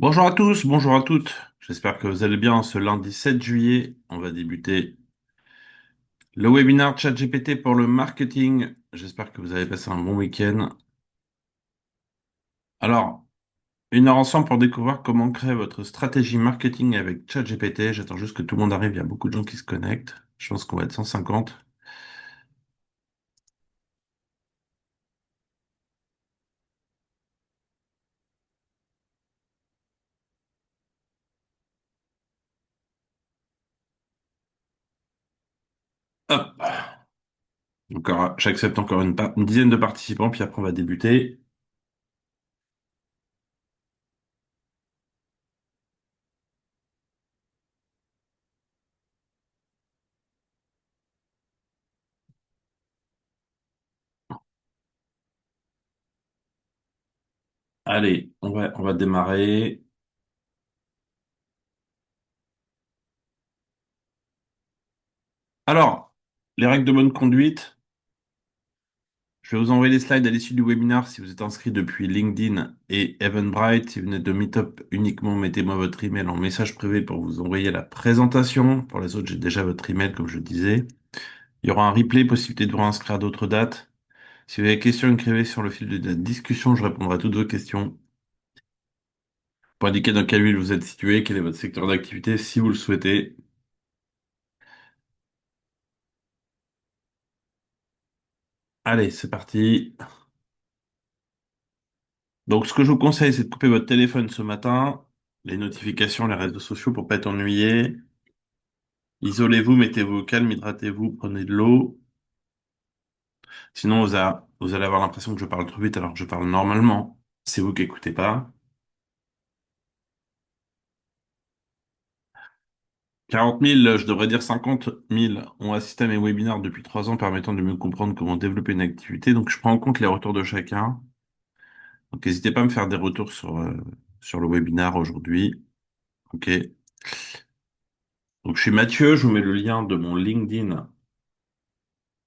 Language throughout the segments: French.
Bonjour à tous, bonjour à toutes. J'espère que vous allez bien. Ce lundi 7 juillet, on va débuter le webinaire ChatGPT pour le marketing. J'espère que vous avez passé un bon week-end. Alors, une heure ensemble pour découvrir comment créer votre stratégie marketing avec ChatGPT. J'attends juste que tout le monde arrive. Il y a beaucoup de gens qui se connectent. Je pense qu'on va être 150. Hop. Encore, j'accepte encore une dizaine de participants, puis après on va débuter. Allez, on va démarrer. Alors, les règles de bonne conduite. Je vais vous envoyer les slides à l'issue du webinaire si vous êtes inscrit depuis LinkedIn et Eventbrite. Si vous venez de Meetup uniquement, mettez-moi votre email en message privé pour vous envoyer la présentation. Pour les autres, j'ai déjà votre email, comme je disais. Il y aura un replay, possibilité de vous inscrire à d'autres dates. Si vous avez des questions, écrivez sur le fil de la discussion, je répondrai à toutes vos questions. Pour indiquer dans quelle ville vous êtes situé, quel est votre secteur d'activité, si vous le souhaitez. Allez, c'est parti. Donc, ce que je vous conseille, c'est de couper votre téléphone ce matin, les notifications, les réseaux sociaux pour pas être ennuyé. Isolez-vous, mettez-vous au calme, hydratez-vous, prenez de l'eau. Sinon, vous allez avoir l'impression que je parle trop vite alors que je parle normalement. C'est vous qui écoutez pas. 40 000, je devrais dire 50 000, ont assisté à mes webinaires depuis 3 ans permettant de mieux comprendre comment développer une activité. Donc, je prends en compte les retours de chacun. Donc, n'hésitez pas à me faire des retours sur le webinaire aujourd'hui. OK. Donc, je suis Mathieu, je vous mets le lien de mon LinkedIn.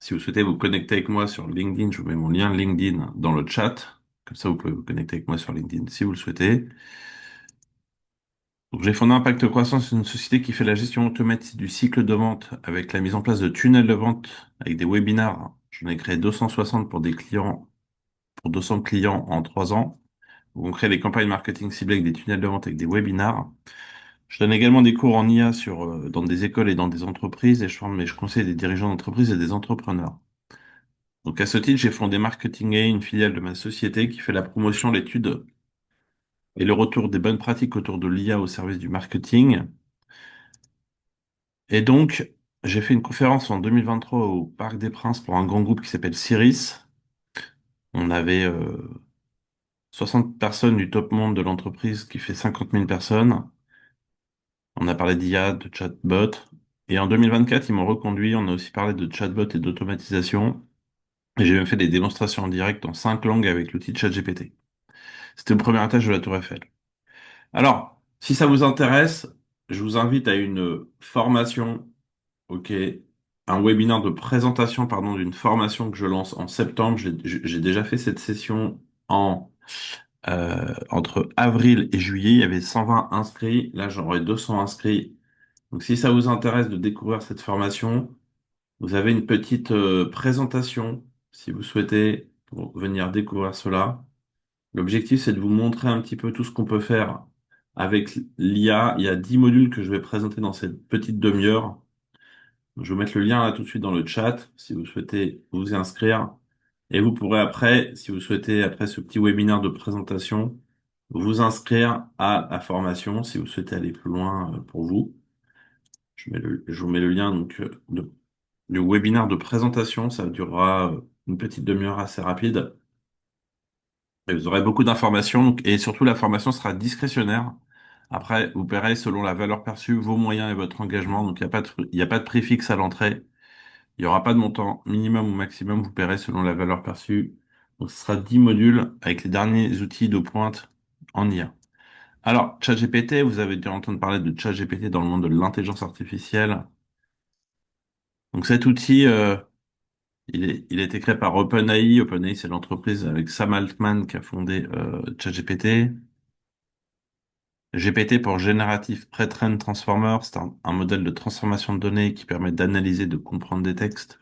Si vous souhaitez vous connecter avec moi sur LinkedIn, je vous mets mon lien LinkedIn dans le chat. Comme ça, vous pouvez vous connecter avec moi sur LinkedIn si vous le souhaitez. Donc, j'ai fondé Impact Croissance, une société qui fait la gestion automatique du cycle de vente avec la mise en place de tunnels de vente avec des webinars. J'en ai créé 260 pour des clients, pour 200 clients en 3 ans. Donc, on crée des campagnes marketing ciblées avec des tunnels de vente avec des webinars. Je donne également des cours en IA dans des écoles et dans des entreprises et je conseille des dirigeants d'entreprise et des entrepreneurs. Donc, à ce titre, j'ai fondé Marketing A, une filiale de ma société qui fait la promotion, l'étude et le retour des bonnes pratiques autour de l'IA au service du marketing. Et donc, j'ai fait une conférence en 2023 au Parc des Princes pour un grand groupe qui s'appelle Ciris. On avait 60 personnes du top monde de l'entreprise qui fait 50 000 personnes. On a parlé d'IA, de chatbot. Et en 2024, ils m'ont reconduit. On a aussi parlé de chatbot et d'automatisation. Et j'ai même fait des démonstrations en direct en 5 langues avec l'outil de ChatGPT. C'était le premier étage de la Tour Eiffel. Alors, si ça vous intéresse, je vous invite à une formation, ok, un webinaire de présentation, pardon, d'une formation que je lance en septembre. J'ai déjà fait cette session entre avril et juillet. Il y avait 120 inscrits. Là, j'aurai 200 inscrits. Donc, si ça vous intéresse de découvrir cette formation, vous avez une petite présentation, si vous souhaitez, pour venir découvrir cela. L'objectif, c'est de vous montrer un petit peu tout ce qu'on peut faire avec l'IA. Il y a 10 modules que je vais présenter dans cette petite demi-heure. Je vais mettre le lien là tout de suite dans le chat si vous souhaitez vous y inscrire. Et vous pourrez après, si vous souhaitez, après ce petit webinaire de présentation, vous inscrire à la formation si vous souhaitez aller plus loin pour vous. Je vous mets le lien donc du webinaire de présentation. Ça durera une petite demi-heure assez rapide. Et vous aurez beaucoup d'informations et surtout la formation sera discrétionnaire. Après, vous paierez selon la valeur perçue, vos moyens et votre engagement. Donc, il y a pas de prix fixe à l'entrée. Il n'y aura pas de montant minimum ou maximum. Vous paierez selon la valeur perçue. Donc, ce sera 10 modules avec les derniers outils de pointe en IA. Alors, ChatGPT, vous avez dû entendre parler de ChatGPT dans le monde de l'intelligence artificielle. Donc, cet outil, il a été créé par OpenAI. OpenAI, c'est l'entreprise avec Sam Altman qui a fondé ChatGPT. GPT pour Generative Pre-trained Transformer, c'est un modèle de transformation de données qui permet d'analyser, de comprendre des textes.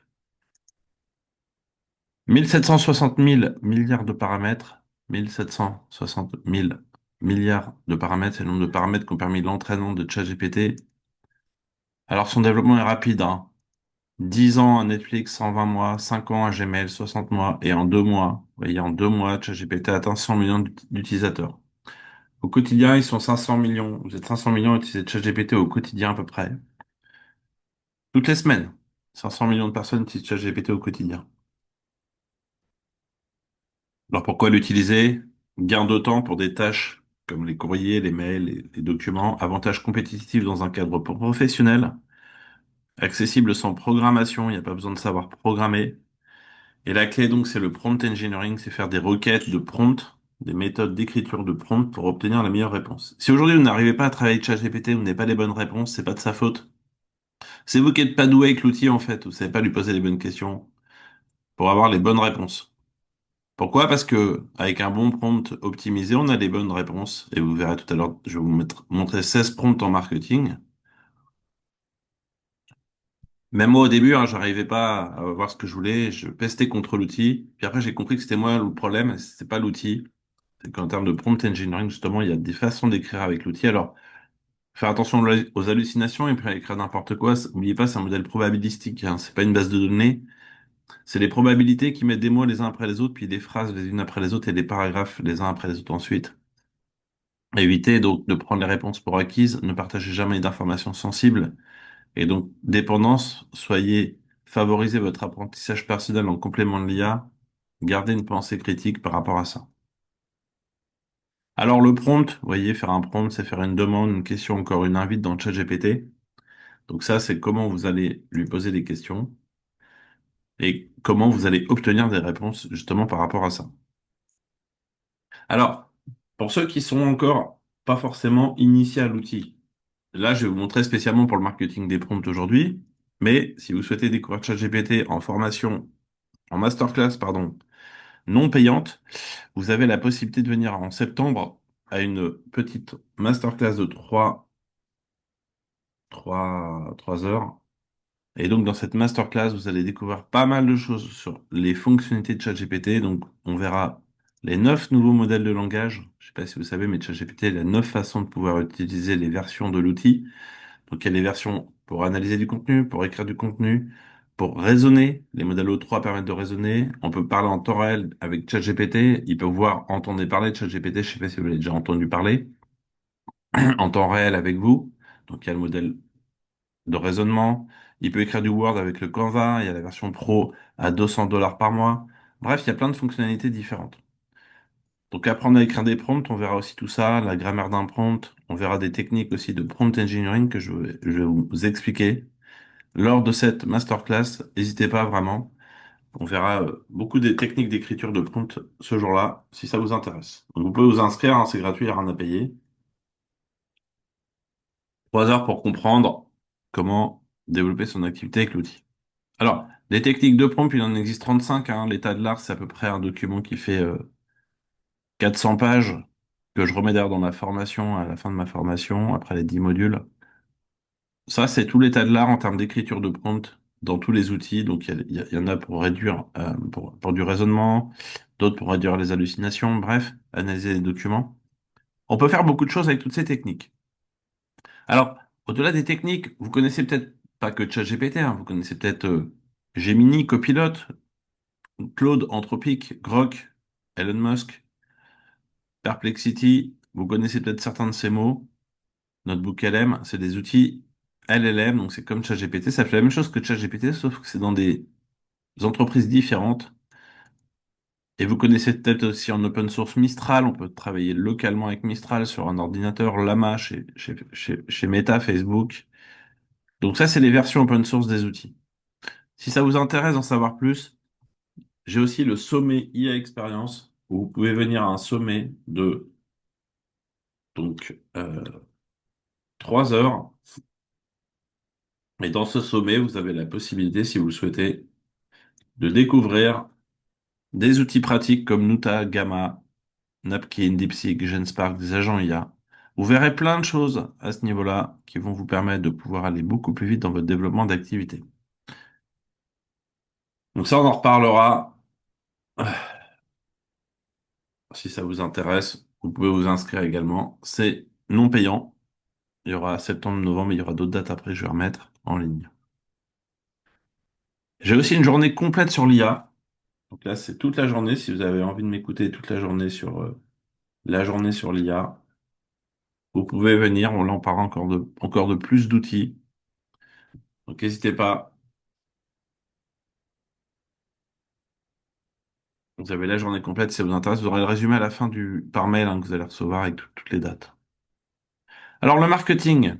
1760 000 milliards de paramètres. 1760 000 milliards de paramètres, c'est le nombre de paramètres qui ont permis l'entraînement de ChatGPT. Alors son développement est rapide, hein. 10 ans à Netflix, 120 mois, 5 ans à Gmail, 60 mois, et en 2 mois, vous voyez, en 2 mois, ChatGPT a atteint 100 millions d'utilisateurs. Au quotidien, ils sont 500 millions. Vous êtes 500 millions à utiliser ChatGPT au quotidien à peu près. Toutes les semaines, 500 millions de personnes utilisent ChatGPT au quotidien. Alors pourquoi l'utiliser? Gain de temps pour des tâches comme les courriers, les mails, les documents. Avantage compétitif dans un cadre professionnel. Accessible sans programmation, il n'y a pas besoin de savoir programmer. Et la clé donc, c'est le prompt engineering, c'est faire des requêtes de prompt, des méthodes d'écriture de prompt pour obtenir la meilleure réponse. Si aujourd'hui vous n'arrivez pas à travailler avec ChatGPT, vous n'avez pas les bonnes réponses, c'est pas de sa faute. C'est vous qui n'êtes pas doué avec l'outil en fait, vous savez pas lui poser les bonnes questions pour avoir les bonnes réponses. Pourquoi? Parce que avec un bon prompt optimisé, on a les bonnes réponses. Et vous verrez tout à l'heure, je vais montrer 16 prompts en marketing. Même moi au début, hein, j'arrivais pas à voir ce que je voulais, je pestais contre l'outil. Puis après, j'ai compris que c'était moi le problème, c'était pas l'outil. C'est qu'en termes de prompt engineering, justement, il y a des façons d'écrire avec l'outil. Alors, faire attention aux hallucinations et puis à écrire n'importe quoi. N'oubliez pas, c'est un modèle probabilistique, hein. C'est pas une base de données. C'est les probabilités qui mettent des mots les uns après les autres, puis des phrases les unes après les autres et des paragraphes les uns après les autres ensuite. Évitez donc de prendre les réponses pour acquises, ne partagez jamais d'informations sensibles et donc dépendance, soyez, favorisez votre apprentissage personnel en complément de l'IA, gardez une pensée critique par rapport à ça. Alors le prompt, vous voyez, faire un prompt, c'est faire une demande, une question, encore une invite dans le chat GPT. Donc ça, c'est comment vous allez lui poser des questions et comment vous allez obtenir des réponses justement par rapport à ça. Alors, pour ceux qui sont encore pas forcément initiés à l'outil, là, je vais vous montrer spécialement pour le marketing des prompts aujourd'hui. Mais si vous souhaitez découvrir ChatGPT en formation, en masterclass, pardon, non payante, vous avez la possibilité de venir en septembre à une petite masterclass de 3 heures. Et donc, dans cette masterclass, vous allez découvrir pas mal de choses sur les fonctionnalités de ChatGPT. Donc, on verra les 9 nouveaux modèles de langage. Je ne sais pas si vous savez, mais ChatGPT, il a 9 façons de pouvoir utiliser les versions de l'outil. Donc, il y a les versions pour analyser du contenu, pour écrire du contenu, pour raisonner. Les modèles O3 permettent de raisonner. On peut parler en temps réel avec ChatGPT. Il peut voir, entendre parler de ChatGPT. Je ne sais pas si vous l'avez déjà entendu parler en temps réel avec vous. Donc, il y a le modèle de raisonnement. Il peut écrire du Word avec le Canva. Il y a la version Pro à 200 dollars par mois. Bref, il y a plein de fonctionnalités différentes. Donc, apprendre à écrire des prompts, on verra aussi tout ça, la grammaire d'un prompt. On verra des techniques aussi de prompt engineering que je vais vous expliquer. Lors de cette masterclass, n'hésitez pas vraiment. On verra beaucoup des techniques d'écriture de prompt ce jour-là, si ça vous intéresse. Donc, vous pouvez vous inscrire, hein, c'est gratuit, il n'y a rien à payer. 3 heures pour comprendre comment développer son activité avec l'outil. Alors, des techniques de prompt, il en existe 35, hein. L'état de l'art, c'est à peu près un document qui fait 400 pages, que je remets d'ailleurs dans ma formation, à la fin de ma formation, après les 10 modules. Ça, c'est tout l'état de l'art en termes d'écriture de prompt dans tous les outils. Donc, il y en a pour réduire, pour du raisonnement, d'autres pour réduire les hallucinations, bref, analyser les documents. On peut faire beaucoup de choses avec toutes ces techniques. Alors, au-delà des techniques, vous connaissez peut-être pas que ChatGPT, hein, vous connaissez peut-être Gemini, Copilot, Claude, Anthropic, Grok, Elon Musk, Perplexity. Vous connaissez peut-être certains de ces mots. Notebook LM, c'est des outils LLM, donc c'est comme ChatGPT. Ça fait la même chose que ChatGPT, sauf que c'est dans des entreprises différentes. Et vous connaissez peut-être aussi en open source Mistral. On peut travailler localement avec Mistral sur un ordinateur Llama chez Meta, Facebook. Donc ça, c'est les versions open source des outils. Si ça vous intéresse d'en savoir plus, j'ai aussi le sommet IA Experience, où vous pouvez venir à un sommet de donc 3 heures. Et dans ce sommet, vous avez la possibilité, si vous le souhaitez, de découvrir des outils pratiques comme Nuta, Gamma, Napkin, DeepSeek, GenSpark, des agents IA. Vous verrez plein de choses à ce niveau-là qui vont vous permettre de pouvoir aller beaucoup plus vite dans votre développement d'activité. Donc ça, on en reparlera. Si ça vous intéresse, vous pouvez vous inscrire également. C'est non payant. Il y aura septembre, novembre, mais il y aura d'autres dates après, je vais remettre en ligne. J'ai aussi une journée complète sur l'IA. Donc là, c'est toute la journée. Si vous avez envie de m'écouter toute la journée sur la journée sur l'IA, vous pouvez venir. On en parle encore de plus d'outils. Donc n'hésitez pas. Vous avez la journée complète si ça vous intéresse. Vous aurez le résumé à la fin par mail hein, que vous allez recevoir avec toutes les dates. Alors le marketing.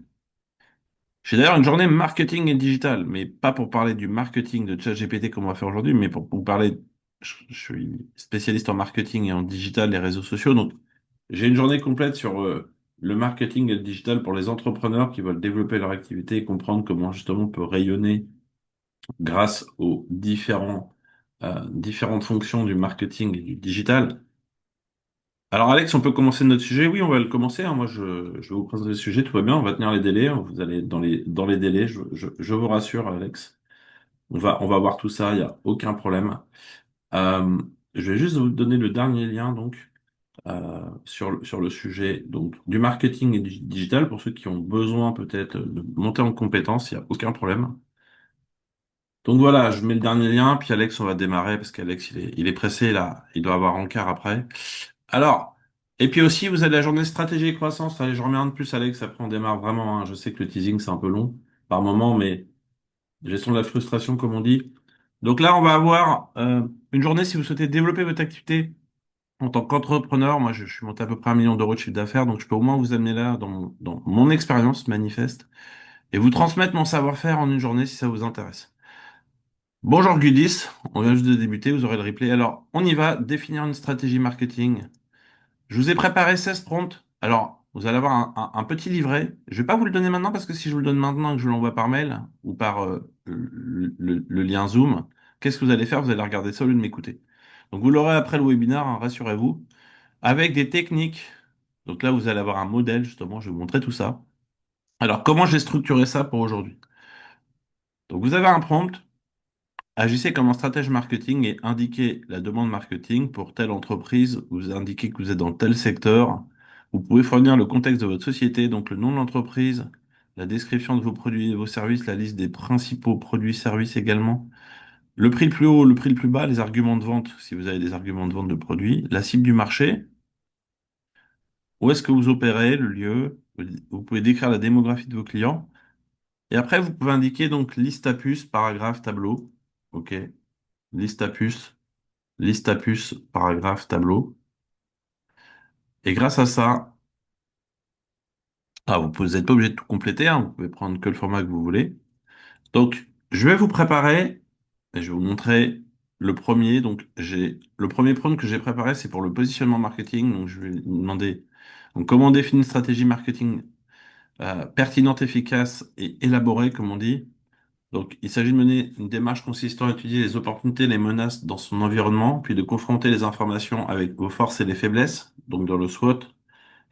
J'ai d'ailleurs une journée marketing et digital, mais pas pour parler du marketing de ChatGPT comme on va faire aujourd'hui, mais pour vous parler. Je suis spécialiste en marketing et en digital, les réseaux sociaux, donc j'ai une journée complète sur le marketing et le digital pour les entrepreneurs qui veulent développer leur activité et comprendre comment justement on peut rayonner grâce aux différentes fonctions du marketing et du digital. Alors Alex, on peut commencer notre sujet? Oui, on va le commencer, hein. Moi, je vais vous présenter le sujet, tout va bien, on va tenir les délais, vous allez dans les délais, je vous rassure, Alex. On va voir tout ça, il n'y a aucun problème. Euh, je vais juste vous donner le dernier lien donc sur le sujet donc du marketing et du digital pour ceux qui ont besoin peut-être de monter en compétence, il n'y a aucun problème. Donc voilà, je mets le dernier lien, puis Alex, on va démarrer parce qu'Alex, il est pressé là, il doit avoir un quart après. Alors, et puis aussi, vous avez la journée stratégie et croissance. Allez, je remets un de plus, Alex, après on démarre vraiment, hein. Je sais que le teasing, c'est un peu long par moment, mais gestion de la frustration, comme on dit. Donc là, on va avoir une journée si vous souhaitez développer votre activité en tant qu'entrepreneur. Moi, je suis monté à peu près 1 million d'euros de chiffre d'affaires, donc je peux au moins vous amener là dans mon expérience manifeste et vous transmettre mon savoir-faire en une journée si ça vous intéresse. Bonjour Gudis, on vient juste de débuter, vous aurez le replay. Alors, on y va, définir une stratégie marketing. Je vous ai préparé 16 prompts. Alors, vous allez avoir un petit livret. Je vais pas vous le donner maintenant parce que si je vous le donne maintenant et que je vous l'envoie par mail ou par le lien Zoom, qu'est-ce que vous allez faire? Vous allez regarder ça au lieu de m'écouter. Donc, vous l'aurez après le webinaire, hein, rassurez-vous, avec des techniques. Donc là, vous allez avoir un modèle, justement, je vais vous montrer tout ça. Alors, comment j'ai structuré ça pour aujourd'hui? Donc, vous avez un prompt. Agissez comme un stratège marketing et indiquez la demande marketing pour telle entreprise. Vous indiquez que vous êtes dans tel secteur. Vous pouvez fournir le contexte de votre société, donc le nom de l'entreprise, la description de vos produits et vos services, la liste des principaux produits, services également. Le prix le plus haut, le prix le plus bas, les arguments de vente, si vous avez des arguments de vente de produits, la cible du marché, où est-ce que vous opérez, le lieu. Vous pouvez décrire la démographie de vos clients. Et après, vous pouvez indiquer donc liste à puce, paragraphe, tableau. OK. Liste à puce. Liste à puce, paragraphe, tableau. Et grâce à ça, vous n'êtes pas obligé de tout compléter, hein, vous pouvez prendre que le format que vous voulez. Donc, je vais vous préparer et je vais vous montrer le premier. Donc, le premier prompt que j'ai préparé, c'est pour le positionnement marketing. Donc, je vais vous demander donc, comment définir une stratégie marketing pertinente, efficace et élaborée, comme on dit. Donc, il s'agit de mener une démarche consistant à étudier les opportunités, les menaces dans son environnement, puis de confronter les informations avec vos forces et les faiblesses, donc dans le SWOT.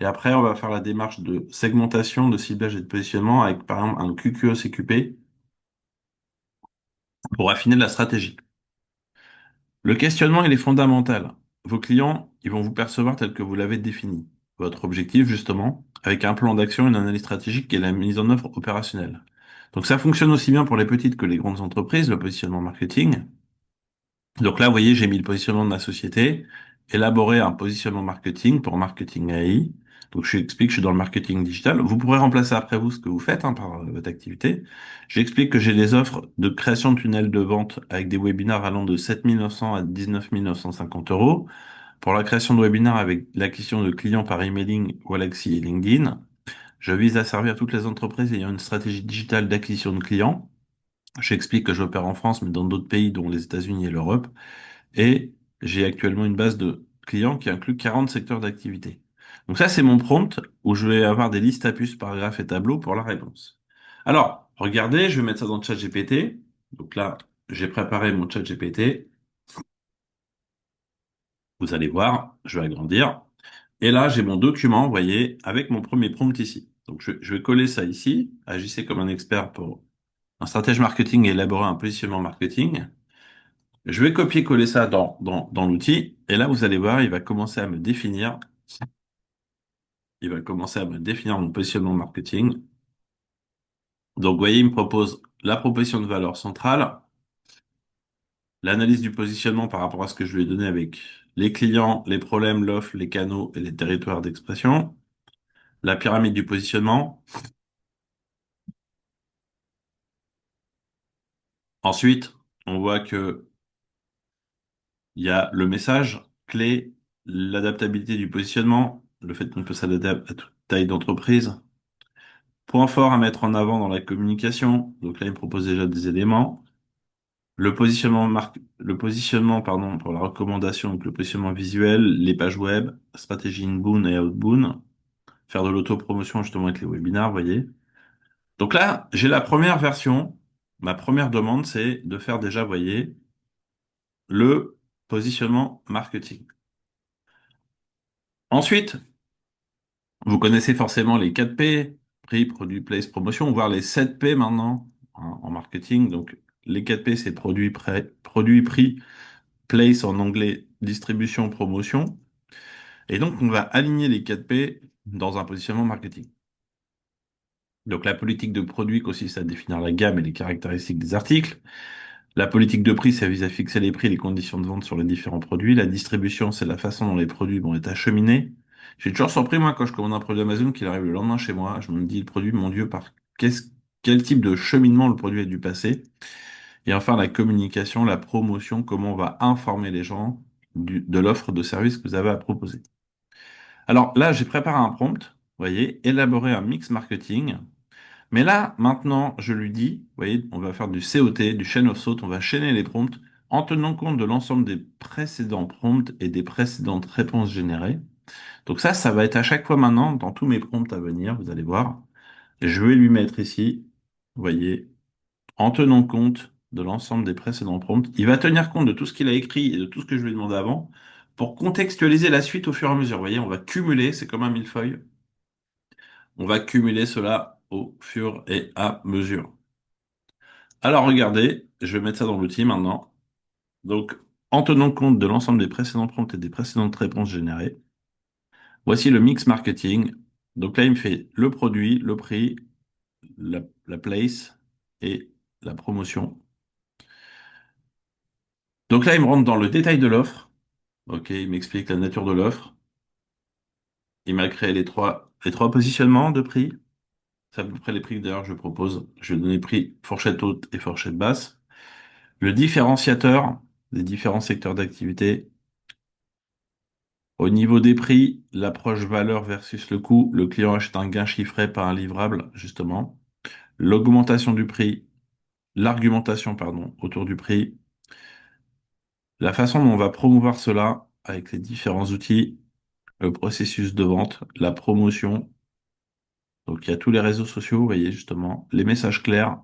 Et après, on va faire la démarche de segmentation, de ciblage et de positionnement avec, par exemple, un QQO-CQP pour affiner la stratégie. Le questionnement, il est fondamental. Vos clients, ils vont vous percevoir tel que vous l'avez défini. Votre objectif, justement, avec un plan d'action, une analyse stratégique et la mise en œuvre opérationnelle. Donc ça fonctionne aussi bien pour les petites que les grandes entreprises, le positionnement marketing. Donc là, vous voyez, j'ai mis le positionnement de ma société, élaborer un positionnement marketing pour marketing AI. Donc je explique que je suis dans le marketing digital. Vous pourrez remplacer après vous ce que vous faites hein, par votre activité. J'explique que j'ai des offres de création de tunnels de vente avec des webinaires allant de 7 900 à 19 950 euros. Pour la création de webinaires avec l'acquisition de clients par emailing, Wallaxy et LinkedIn. Je vise à servir toutes les entreprises ayant une stratégie digitale d'acquisition de clients. J'explique que j'opère en France, mais dans d'autres pays, dont les États-Unis et l'Europe. Et j'ai actuellement une base de clients qui inclut 40 secteurs d'activité. Donc ça, c'est mon prompt où je vais avoir des listes à puces, paragraphes et tableaux pour la réponse. Alors, regardez, je vais mettre ça dans le chat GPT. Donc là, j'ai préparé mon chat GPT. Vous allez voir, je vais agrandir. Et là, j'ai mon document, vous voyez, avec mon premier prompt ici. Donc, je vais coller ça ici. Agissez comme un expert pour un stratège marketing et élaborer un positionnement marketing. Je vais copier-coller ça dans l'outil. Et là, vous allez voir, il va commencer à me définir mon positionnement marketing. Donc, vous voyez, il me propose la proposition de valeur centrale, l'analyse du positionnement par rapport à ce que je lui ai donné avec les clients, les problèmes, l'offre, les canaux et les territoires d'expression, la pyramide du positionnement. Ensuite, on voit que il y a le message clé, l'adaptabilité du positionnement, le fait qu'on peut s'adapter à toute taille d'entreprise. Point fort à mettre en avant dans la communication. Donc là, il me propose déjà des éléments. Le positionnement, pardon, pour la recommandation, donc le positionnement visuel, les pages web, stratégie inbound et outbound. Faire de l'autopromotion justement avec les webinars, vous voyez. Donc là, j'ai la première version. Ma première demande, c'est de faire déjà, vous voyez, le positionnement marketing. Ensuite, vous connaissez forcément les 4 P, prix, produit, place, promotion, voire les 7 P maintenant en marketing. Donc, les 4 P, c'est produit, prix, place en anglais, distribution, promotion. Et donc, on va aligner les 4 P dans un positionnement marketing. Donc, la politique de produit consiste à définir la gamme et les caractéristiques des articles. La politique de prix, ça vise à fixer les prix et les conditions de vente sur les différents produits. La distribution, c'est la façon dont les produits vont être acheminés. J'ai toujours surpris, moi, quand je commande un produit Amazon, qu'il arrive le lendemain chez moi. Je me dis, le produit, mon Dieu, qu'est-ce, quel type de cheminement le produit a dû passer? Et enfin, la communication, la promotion, comment on va informer les gens de l'offre de service que vous avez à proposer. Alors là, j'ai préparé un prompt, vous voyez, élaborer un mix marketing. Mais là, maintenant, je lui dis, vous voyez, on va faire du COT, du chain of thought, on va chaîner les prompts en tenant compte de l'ensemble des précédents prompts et des précédentes réponses générées. Donc ça va être à chaque fois maintenant, dans tous mes prompts à venir, vous allez voir. Je vais lui mettre ici, vous voyez, en tenant compte de l'ensemble des précédents prompts. Il va tenir compte de tout ce qu'il a écrit et de tout ce que je lui ai demandé avant pour contextualiser la suite au fur et à mesure. Vous voyez, on va cumuler, c'est comme un millefeuille. On va cumuler cela au fur et à mesure. Alors regardez, je vais mettre ça dans l'outil maintenant. Donc, en tenant compte de l'ensemble des précédents prompts et des précédentes réponses générées, voici le mix marketing. Donc là, il me fait le produit, le prix, la place et la promotion. Donc là, il me rentre dans le détail de l'offre. Ok, il m'explique la nature de l'offre. Il m'a créé les trois positionnements de prix. C'est à peu près les prix que d'ailleurs je propose. Je vais donner prix fourchette haute et fourchette basse. Le différenciateur des différents secteurs d'activité. Au niveau des prix, l'approche valeur versus le coût, le client achète un gain chiffré par un livrable, justement. L'augmentation du prix, l'argumentation, pardon, autour du prix. La façon dont on va promouvoir cela avec les différents outils, le processus de vente, la promotion. Donc il y a tous les réseaux sociaux, vous voyez justement, les messages clairs.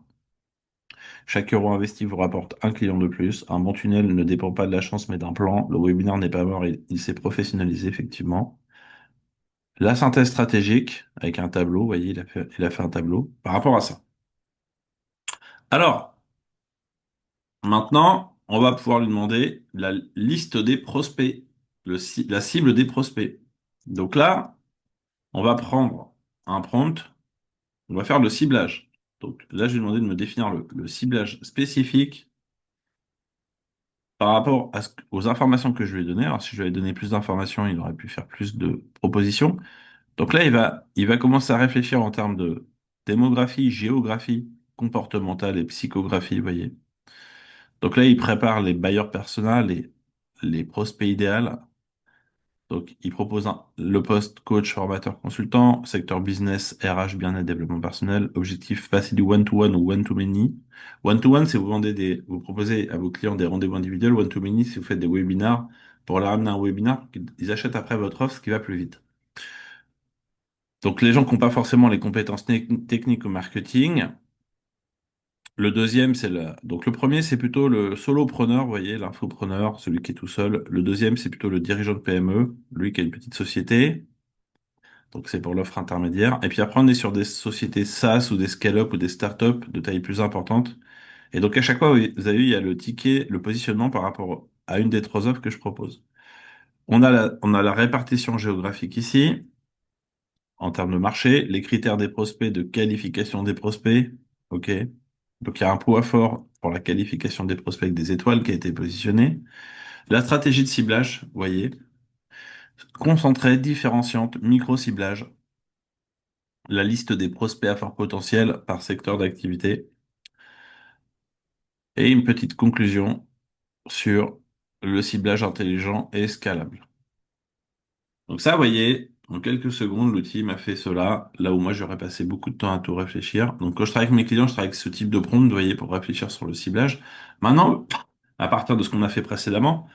Chaque euro investi vous rapporte un client de plus. Un bon tunnel ne dépend pas de la chance mais d'un plan. Le webinaire n'est pas mort, il s'est professionnalisé effectivement. La synthèse stratégique avec un tableau, vous voyez, il a fait un tableau par rapport à ça. Alors, maintenant, on va pouvoir lui demander la liste des prospects, la cible des prospects. Donc là, on va prendre un prompt, on va faire le ciblage. Donc là, je vais lui demander de me définir le ciblage spécifique par rapport aux informations que je lui ai données. Alors, si je lui avais donné plus d'informations, il aurait pu faire plus de propositions. Donc là, il va commencer à réfléchir en termes de démographie, géographie, comportementale et psychographie, vous voyez. Donc là, il prépare les bailleurs persona, les prospects idéaux. Donc, il propose le poste coach, formateur, consultant, secteur business, RH, bien-être, développement personnel, objectif passer du one-to-one ou one-to-many. One-to-one, c'est vous proposez à vos clients des rendez-vous individuels. One-to-many, si vous faites des webinars, pour leur amener un webinar, ils achètent après votre offre, ce qui va plus vite. Donc, les gens qui n'ont pas forcément les compétences techniques au marketing, Le deuxième, c'est donc le premier, c'est plutôt le solopreneur, vous voyez, l'infopreneur, celui qui est tout seul. Le deuxième, c'est plutôt le dirigeant de PME, lui qui a une petite société. Donc c'est pour l'offre intermédiaire. Et puis après, on est sur des sociétés SaaS ou des scale-up ou des startups de taille plus importante. Et donc à chaque fois, vous avez vu, il y a le ticket, le positionnement par rapport à une des trois offres que je propose. On a la répartition géographique ici, en termes de marché, les critères des prospects, de qualification des prospects. OK. Donc il y a un poids fort pour la qualification des prospects avec des étoiles qui a été positionné. La stratégie de ciblage, vous voyez, concentrée, différenciante, micro-ciblage. La liste des prospects à fort potentiel par secteur d'activité. Et une petite conclusion sur le ciblage intelligent et scalable. Donc ça, vous voyez, en quelques secondes, l'outil m'a fait cela, là où moi j'aurais passé beaucoup de temps à tout réfléchir. Donc quand je travaille avec mes clients, je travaille avec ce type de prompt, vous voyez, pour réfléchir sur le ciblage. Maintenant, à partir de ce qu'on a fait précédemment,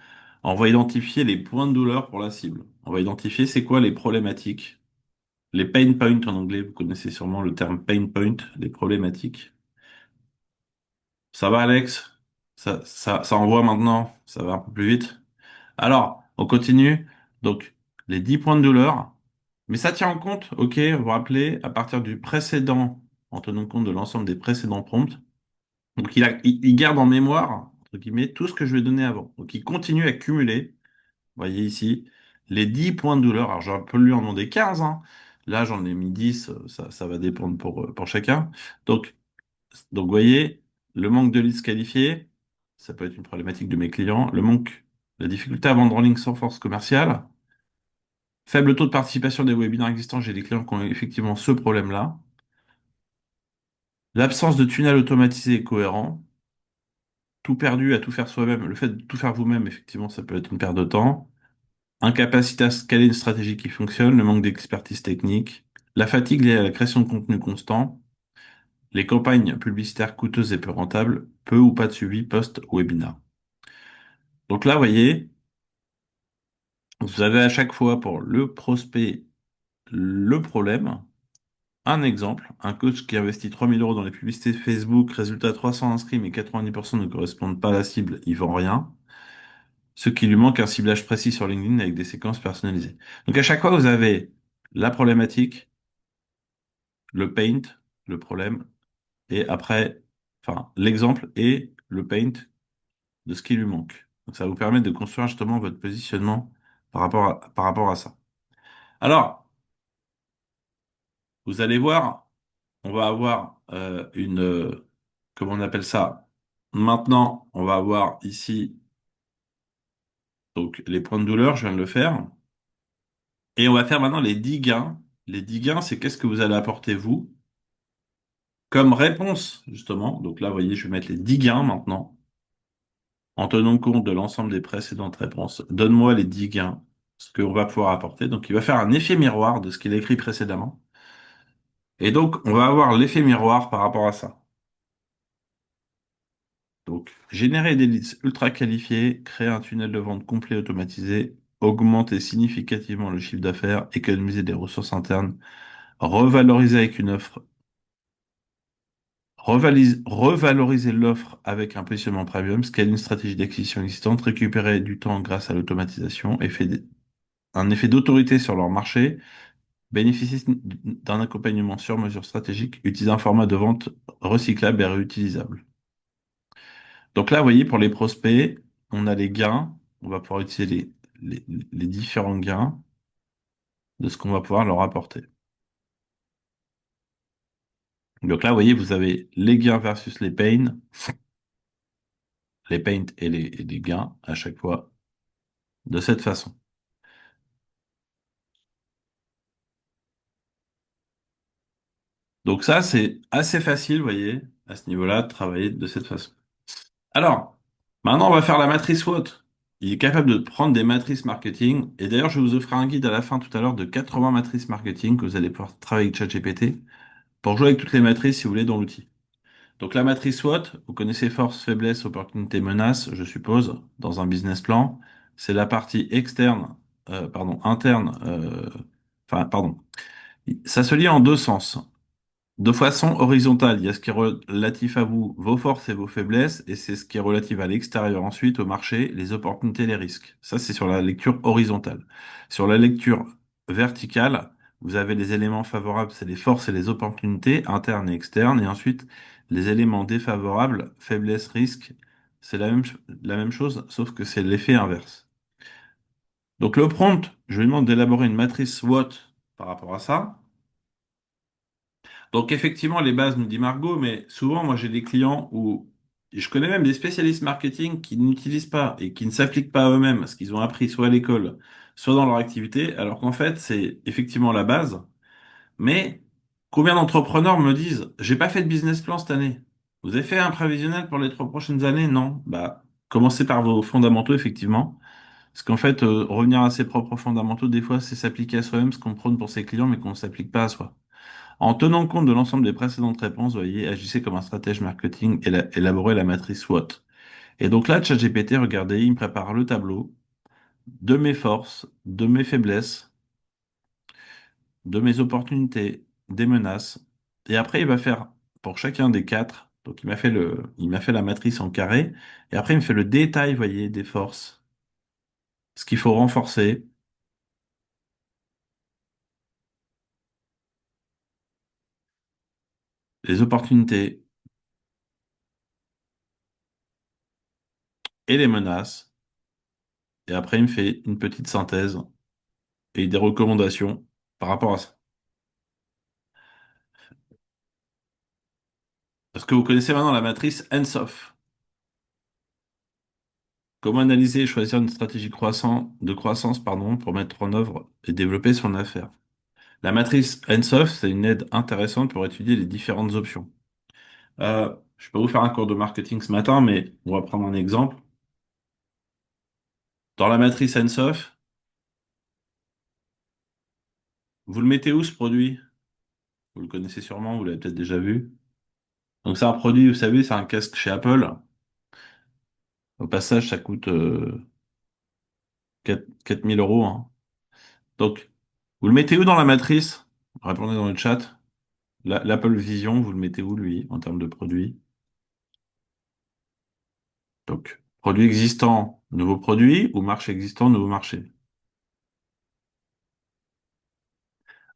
on va identifier les points de douleur pour la cible. On va identifier c'est quoi les problématiques, les pain points en anglais, vous connaissez sûrement le terme pain point, les problématiques. Ça va, Alex? Ça envoie maintenant? Ça va un peu plus vite? Alors, on continue. Donc, les 10 points de douleur. Mais ça tient en compte, ok, vous vous rappelez, à partir du précédent, en tenant compte de l'ensemble des précédents prompts. Donc, il garde en mémoire, entre guillemets, tout ce que je lui ai donné avant. Donc, il continue à cumuler, vous voyez ici, les 10 points de douleur. Alors, j'aurais pu lui en demander 15, hein. Là, j'en ai mis 10, ça va dépendre pour chacun. Donc, donc, vous voyez, le manque de leads qualifiés, ça peut être une problématique de mes clients. La difficulté à vendre en ligne sans force commerciale. Faible taux de participation des webinaires existants, j'ai des clients qui ont effectivement ce problème-là. L'absence de tunnel automatisé et cohérent. Tout perdu à tout faire soi-même. Le fait de tout faire vous-même, effectivement, ça peut être une perte de temps. Incapacité à scaler une stratégie qui fonctionne, le manque d'expertise technique. La fatigue liée à la création de contenu constant. Les campagnes publicitaires coûteuses et peu rentables. Peu ou pas de suivi post-webinar. Donc là, vous voyez, vous avez à chaque fois pour le prospect le problème. Un exemple, un coach qui investit 3 000 € dans les publicités Facebook, résultat 300 inscrits, mais 90% ne correspondent pas à la cible, il vend rien. Ce qui lui manque un ciblage précis sur LinkedIn avec des séquences personnalisées. Donc à chaque fois, vous avez la problématique, le paint, le problème, et après, enfin, l'exemple et le paint de ce qui lui manque. Donc ça va vous permettre de construire justement votre positionnement par rapport à ça. Alors, vous allez voir, on va avoir comment on appelle ça? Maintenant, on va avoir ici donc les points de douleur, je viens de le faire. Et on va faire maintenant les 10 gains. Les 10 gains, c'est qu'est-ce que vous allez apporter vous comme réponse, justement. Donc là, vous voyez, je vais mettre les 10 gains maintenant, en tenant compte de l'ensemble des précédentes réponses. Donne-moi les 10 gains, ce qu'on va pouvoir apporter. Donc il va faire un effet miroir de ce qu'il a écrit précédemment. Et donc, on va avoir l'effet miroir par rapport à ça. Donc, générer des leads ultra qualifiés, créer un tunnel de vente complet automatisé, augmenter significativement le chiffre d'affaires, économiser des ressources internes, revaloriser avec une offre, revaloriser l'offre avec un positionnement premium, scaler une stratégie d'acquisition existante, récupérer du temps grâce à l'automatisation, un effet d'autorité sur leur marché, bénéficier d'un accompagnement sur mesure stratégique, utiliser un format de vente recyclable et réutilisable. Donc là, vous voyez, pour les prospects, on a les gains. On va pouvoir utiliser les différents gains de ce qu'on va pouvoir leur apporter. Donc là, vous voyez, vous avez les gains versus les pains et les gains à chaque fois de cette façon. Donc ça, c'est assez facile, vous voyez, à ce niveau-là, de travailler de cette façon. Alors, maintenant, on va faire la matrice SWOT. Il est capable de prendre des matrices marketing. Et d'ailleurs, je vous offrir un guide à la fin tout à l'heure de 80 matrices marketing que vous allez pouvoir travailler avec ChatGPT pour jouer avec toutes les matrices, si vous voulez, dans l'outil. Donc la matrice SWOT, vous connaissez force, faiblesse, opportunité, menace, je suppose, dans un business plan. C'est la partie externe, pardon, interne, enfin, pardon. Ça se lit en deux sens. De façon horizontale, il y a ce qui est relatif à vous, vos forces et vos faiblesses, et c'est ce qui est relatif à l'extérieur ensuite, au marché, les opportunités, les risques. Ça, c'est sur la lecture horizontale. Sur la lecture verticale, vous avez les éléments favorables, c'est les forces et les opportunités internes et externes, et ensuite les éléments défavorables, faiblesses, risques, c'est la même chose, sauf que c'est l'effet inverse. Donc le prompt, je lui demande d'élaborer une matrice SWOT par rapport à ça. Donc effectivement, les bases, nous dit Margot, mais souvent, moi, j'ai des clients où et je connais même des spécialistes marketing qui n'utilisent pas et qui ne s'appliquent pas à eux-mêmes ce qu'ils ont appris soit à l'école, soit dans leur activité, alors qu'en fait, c'est effectivement la base. Mais combien d'entrepreneurs me disent, j'ai pas fait de business plan cette année. Vous avez fait un prévisionnel pour les 3 prochaines années? Non. Bah, commencez par vos fondamentaux, effectivement. Parce qu'en fait, revenir à ses propres fondamentaux, des fois, c'est s'appliquer à soi-même ce qu'on prône pour ses clients, mais qu'on ne s'applique pas à soi. En tenant compte de l'ensemble des précédentes réponses, vous voyez, agissez comme un stratège marketing et élaborez la matrice SWOT. Et donc là, ChatGPT, regardez, il me prépare le tableau de mes forces, de mes faiblesses, de mes opportunités, des menaces. Et après, il va faire pour chacun des quatre. Donc, il m'a fait la matrice en carré. Et après, il me fait le détail, vous voyez, des forces, ce qu'il faut renforcer, les opportunités et les menaces. Et après, il me fait une petite synthèse et des recommandations par rapport à ça. Est-ce que vous connaissez maintenant la matrice ENSOF? Comment analyser et choisir une stratégie de croissance, pardon, pour mettre en œuvre et développer son affaire? La matrice ENSOF, c'est une aide intéressante pour étudier les différentes options. Je peux vous faire un cours de marketing ce matin, mais on va prendre un exemple. Dans la matrice ENSOF, vous le mettez où ce produit? Vous le connaissez sûrement, vous l'avez peut-être déjà vu. Donc c'est un produit, vous savez, c'est un casque chez Apple. Au passage, ça coûte 4 000 euros, hein. Donc, vous le mettez où dans la matrice? Répondez dans le chat. L'Apple Vision, vous le mettez où, lui, en termes de produit? Donc, produit existant, nouveau produit, ou marché existant, nouveau marché?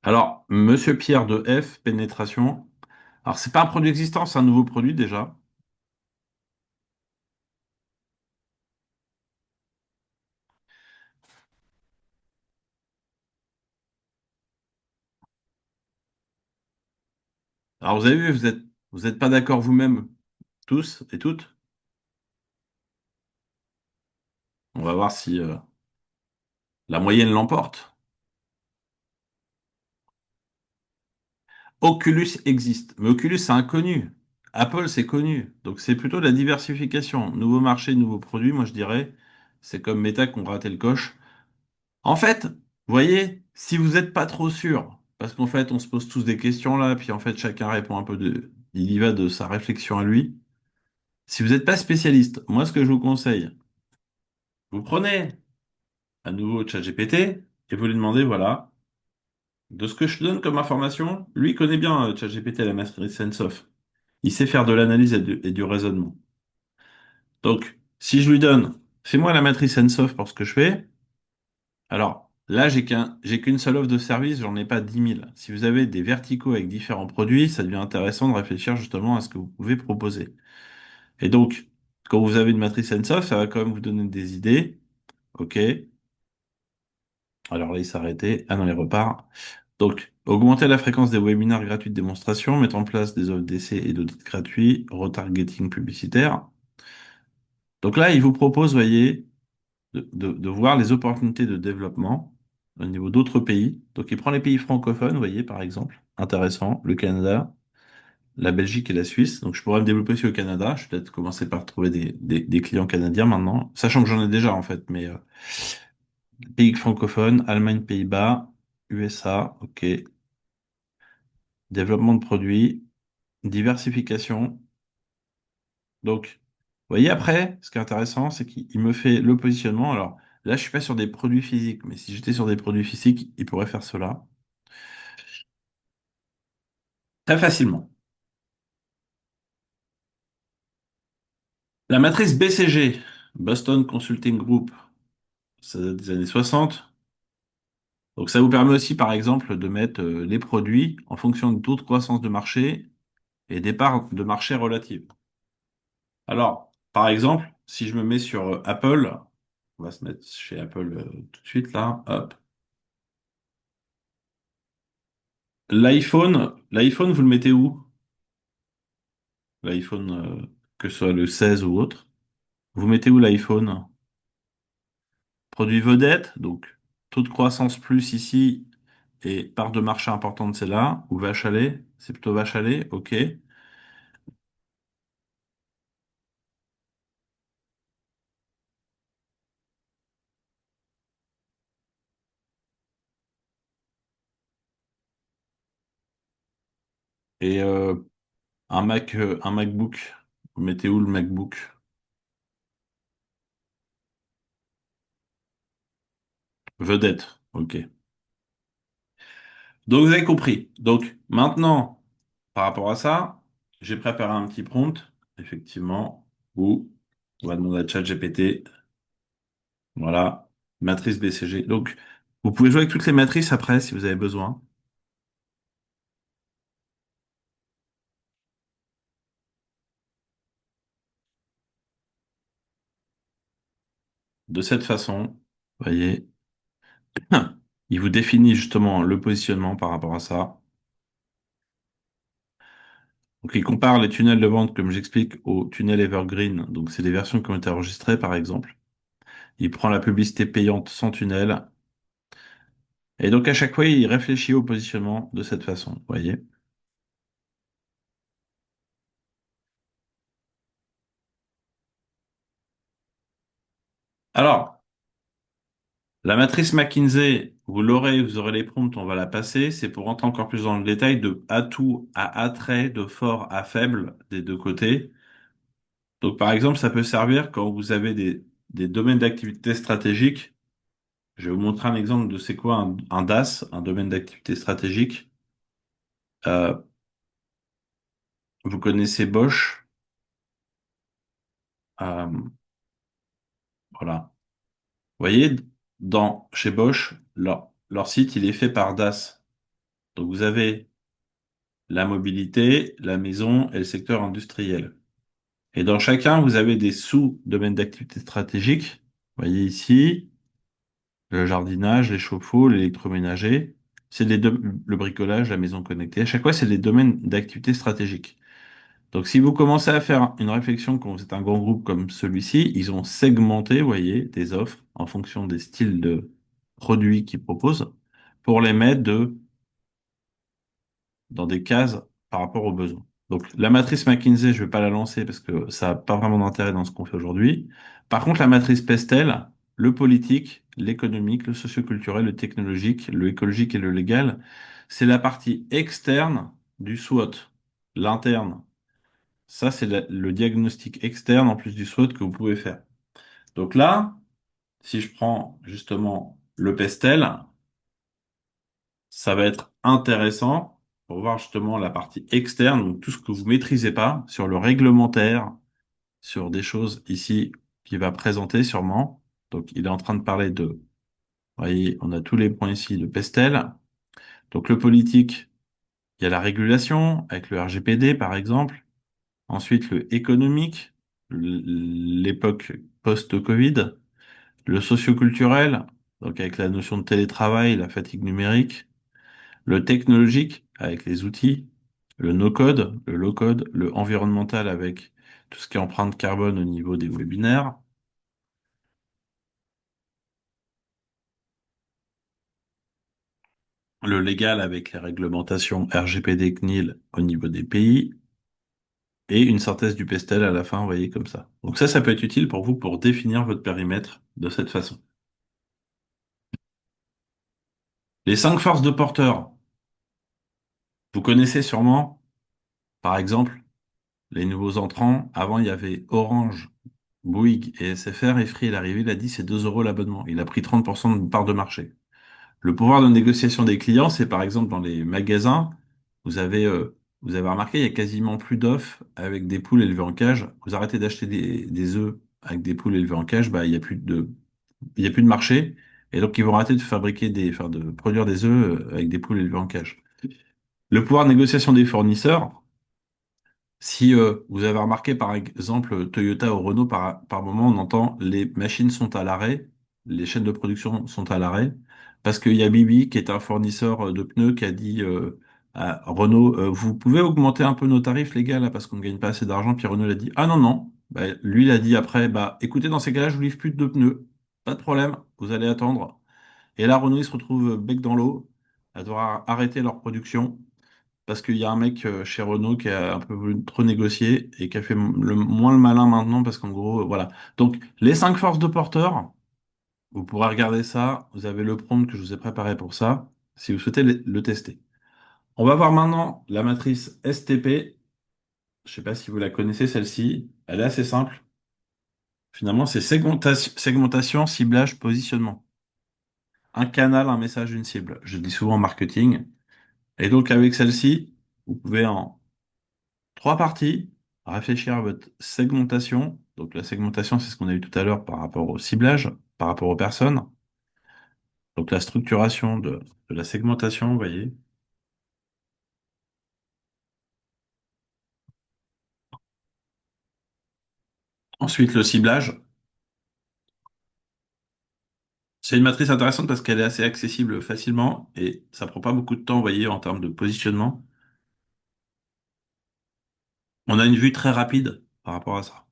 Alors, Monsieur Pierre de F, pénétration. Alors, c'est pas un produit existant, c'est un nouveau produit déjà. Alors, vous avez vu, vous êtes pas d'accord vous-même, tous et toutes. On va voir si la moyenne l'emporte. Oculus existe, mais Oculus, c'est inconnu. Apple, c'est connu. Donc, c'est plutôt de la diversification. Nouveau marché, nouveau produit, moi, je dirais. C'est comme Meta qui ont raté le coche. En fait, vous voyez, si vous n'êtes pas trop sûr, parce qu'en fait, on se pose tous des questions là, puis en fait, chacun répond un peu il y va de sa réflexion à lui. Si vous n'êtes pas spécialiste, moi, ce que je vous conseille, vous prenez à nouveau ChatGPT et vous lui demandez, voilà, de ce que je te donne comme information, lui il connaît bien ChatGPT, la mastery sense of. Il sait faire de l'analyse et du raisonnement. Donc, si je lui donne, fais-moi la matrice Sensoff pour ce que je fais, alors là, j'ai qu'une seule offre de service, j'en ai pas 10 000. Si vous avez des verticaux avec différents produits, ça devient intéressant de réfléchir justement à ce que vous pouvez proposer. Et donc, quand vous avez une matrice Sensoff, ça va quand même vous donner des idées. OK. Alors là, il s'est arrêté. Ah non, il repart. Donc, augmenter la fréquence des webinaires gratuits de démonstration, mettre en place des offres d'essai et d'audit gratuits, retargeting publicitaire. Donc là, il vous propose, voyez, de voir les opportunités de développement au niveau d'autres pays. Donc, il prend les pays francophones, vous voyez, par exemple, intéressant, le Canada, la Belgique et la Suisse. Donc, je pourrais me développer sur le Canada. Je vais peut-être commencer par trouver des clients canadiens maintenant, sachant que j'en ai déjà, en fait, mais pays francophones, Allemagne, Pays-Bas, USA, OK, développement de produits, diversification. Donc, vous voyez, après, ce qui est intéressant, c'est qu'il me fait le positionnement. Alors, là, je suis pas sur des produits physiques, mais si j'étais sur des produits physiques, il pourrait faire cela. Très facilement. La matrice BCG, Boston Consulting Group, ça date des années 60. Donc ça vous permet aussi, par exemple, de mettre les produits en fonction du taux de croissance de marché et des parts de marché relatives. Alors, par exemple, si je me mets sur Apple, on va se mettre chez Apple tout de suite là, hop. L'iPhone, vous le mettez où? L'iPhone, que ce soit le 16 ou autre. Vous mettez où l'iPhone? Produit vedette, donc taux de croissance plus ici et part de marché importante, c'est là. Ou vache à lait, c'est plutôt vache à lait, ok. Et un MacBook, vous mettez où le MacBook? Vedette, ok. Donc vous avez compris. Donc maintenant, par rapport à ça, j'ai préparé un petit prompt, effectivement, où on va demander à ChatGPT, voilà, matrice BCG. Donc vous pouvez jouer avec toutes les matrices après si vous avez besoin. De cette façon, vous voyez, il vous définit justement le positionnement par rapport à ça. Donc il compare les tunnels de vente, comme j'explique, aux tunnels Evergreen. Donc c'est des versions qui ont été enregistrées, par exemple. Il prend la publicité payante sans tunnel. Et donc à chaque fois, il réfléchit au positionnement de cette façon, vous voyez. Alors, la matrice McKinsey, vous l'aurez, vous aurez les prompts, on va la passer. C'est pour rentrer encore plus dans le détail de atout à attrait, de fort à faible des deux côtés. Donc, par exemple, ça peut servir quand vous avez des domaines d'activité stratégiques. Je vais vous montrer un exemple de c'est quoi un DAS, un domaine d'activité stratégique. Euh, vous connaissez Bosch. Euh, voilà. Vous voyez, chez Bosch, leur site, il est fait par DAS. Donc, vous avez la mobilité, la maison et le secteur industriel. Et dans chacun, vous avez des sous-domaines d'activité stratégiques. Vous voyez ici, le jardinage, les chauffe-eau, l'électroménager. Le bricolage, la maison connectée. À chaque fois, c'est des domaines d'activité stratégiques. Donc, si vous commencez à faire une réflexion quand vous êtes un grand groupe comme celui-ci, ils ont segmenté, vous voyez, des offres en fonction des styles de produits qu'ils proposent pour les mettre dans des cases par rapport aux besoins. Donc, la matrice McKinsey, je ne vais pas la lancer parce que ça n'a pas vraiment d'intérêt dans ce qu'on fait aujourd'hui. Par contre, la matrice Pestel, le politique, l'économique, le socioculturel, le technologique, le écologique et le légal, c'est la partie externe du SWOT. L'interne, ça, c'est le diagnostic externe en plus du SWOT que vous pouvez faire. Donc là, si je prends justement le Pestel, ça va être intéressant pour voir justement la partie externe, donc tout ce que vous maîtrisez pas sur le réglementaire, sur des choses ici qu'il va présenter sûrement. Donc il est en train de parler de, vous voyez, on a tous les points ici de Pestel. Donc le politique, il y a la régulation avec le RGPD par exemple. Ensuite le économique, l'époque post-Covid. Le socioculturel, donc avec la notion de télétravail, la fatigue numérique. Le technologique avec les outils, le no-code, le low-code, le environnemental avec tout ce qui est empreinte carbone au niveau des webinaires, le légal avec les réglementations RGPD, CNIL au niveau des pays, et une synthèse du pestel à la fin, vous voyez comme ça. Donc ça peut être utile pour vous pour définir votre périmètre de cette façon. Les cinq forces de porteur, vous connaissez sûrement, par exemple, les nouveaux entrants. Avant, il y avait Orange, Bouygues et SFR, et Free est arrivé, il a dit c'est 2 euros l'abonnement. Il a pris 30% de part de marché. Le pouvoir de négociation des clients, c'est par exemple dans les magasins, vous avez vous avez remarqué, il y a quasiment plus d'œufs avec des poules élevées en cage. Vous arrêtez d'acheter des œufs avec des poules élevées en cage, bah, il y a plus de marché. Et donc, ils vont arrêter de fabriquer enfin, de produire des œufs avec des poules élevées en cage. Le pouvoir de négociation des fournisseurs, si vous avez remarqué par exemple Toyota ou Renault, par moment on entend les machines sont à l'arrêt, les chaînes de production sont à l'arrêt, parce qu'il y a Bibi qui est un fournisseur de pneus qui a dit à Renault, vous pouvez augmenter un peu nos tarifs les gars là parce qu'on ne gagne pas assez d'argent, puis Renault l'a dit, ah non non, bah, lui il a dit après, bah écoutez dans ces cas-là je vous livre plus de pneus, pas de problème, vous allez attendre. Et là Renault il se retrouve bec dans l'eau à devoir arrêter leur production parce qu'il y a un mec chez Renault qui a un peu voulu trop négocier et qui a fait moins le malin maintenant parce qu'en gros, voilà. Donc, les cinq forces de porteur, vous pourrez regarder ça. Vous avez le prompt que je vous ai préparé pour ça, si vous souhaitez le tester. On va voir maintenant la matrice STP. Je ne sais pas si vous la connaissez, celle-ci. Elle est assez simple. Finalement, c'est segmentation, ciblage, positionnement. Un canal, un message, une cible. Je dis souvent en marketing. Et donc, avec celle-ci, vous pouvez en trois parties, réfléchir à votre segmentation. Donc la segmentation, c'est ce qu'on a eu tout à l'heure par rapport au ciblage, par rapport aux personnes. Donc la structuration de la segmentation, vous voyez. Ensuite, le ciblage. C'est une matrice intéressante parce qu'elle est assez accessible facilement et ça prend pas beaucoup de temps, vous voyez, en termes de positionnement. On a une vue très rapide par rapport à ça.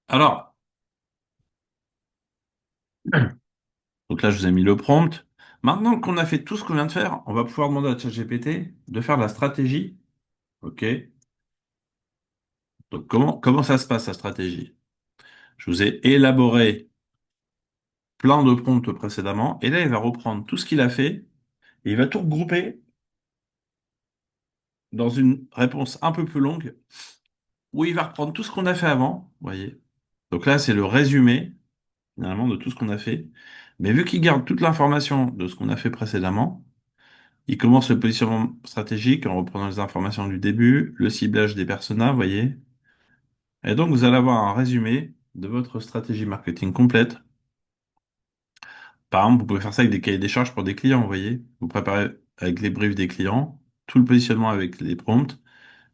Alors, donc là, je vous ai mis le prompt. Maintenant qu'on a fait tout ce qu'on vient de faire, on va pouvoir demander à ChatGPT de faire de la stratégie. OK? Donc, comment ça se passe, la stratégie? Je vous ai élaboré plein de prompts précédemment, et là, il va reprendre tout ce qu'il a fait, et il va tout regrouper dans une réponse un peu plus longue, où il va reprendre tout ce qu'on a fait avant, vous voyez. Donc là, c'est le résumé, finalement, de tout ce qu'on a fait. Mais vu qu'il garde toute l'information de ce qu'on a fait précédemment, il commence le positionnement stratégique en reprenant les informations du début, le ciblage des personas, vous voyez. Et donc, vous allez avoir un résumé de votre stratégie marketing complète. Par exemple, vous pouvez faire ça avec des cahiers des charges pour des clients, vous voyez. Vous préparez avec les briefs des clients, tout le positionnement avec les prompts,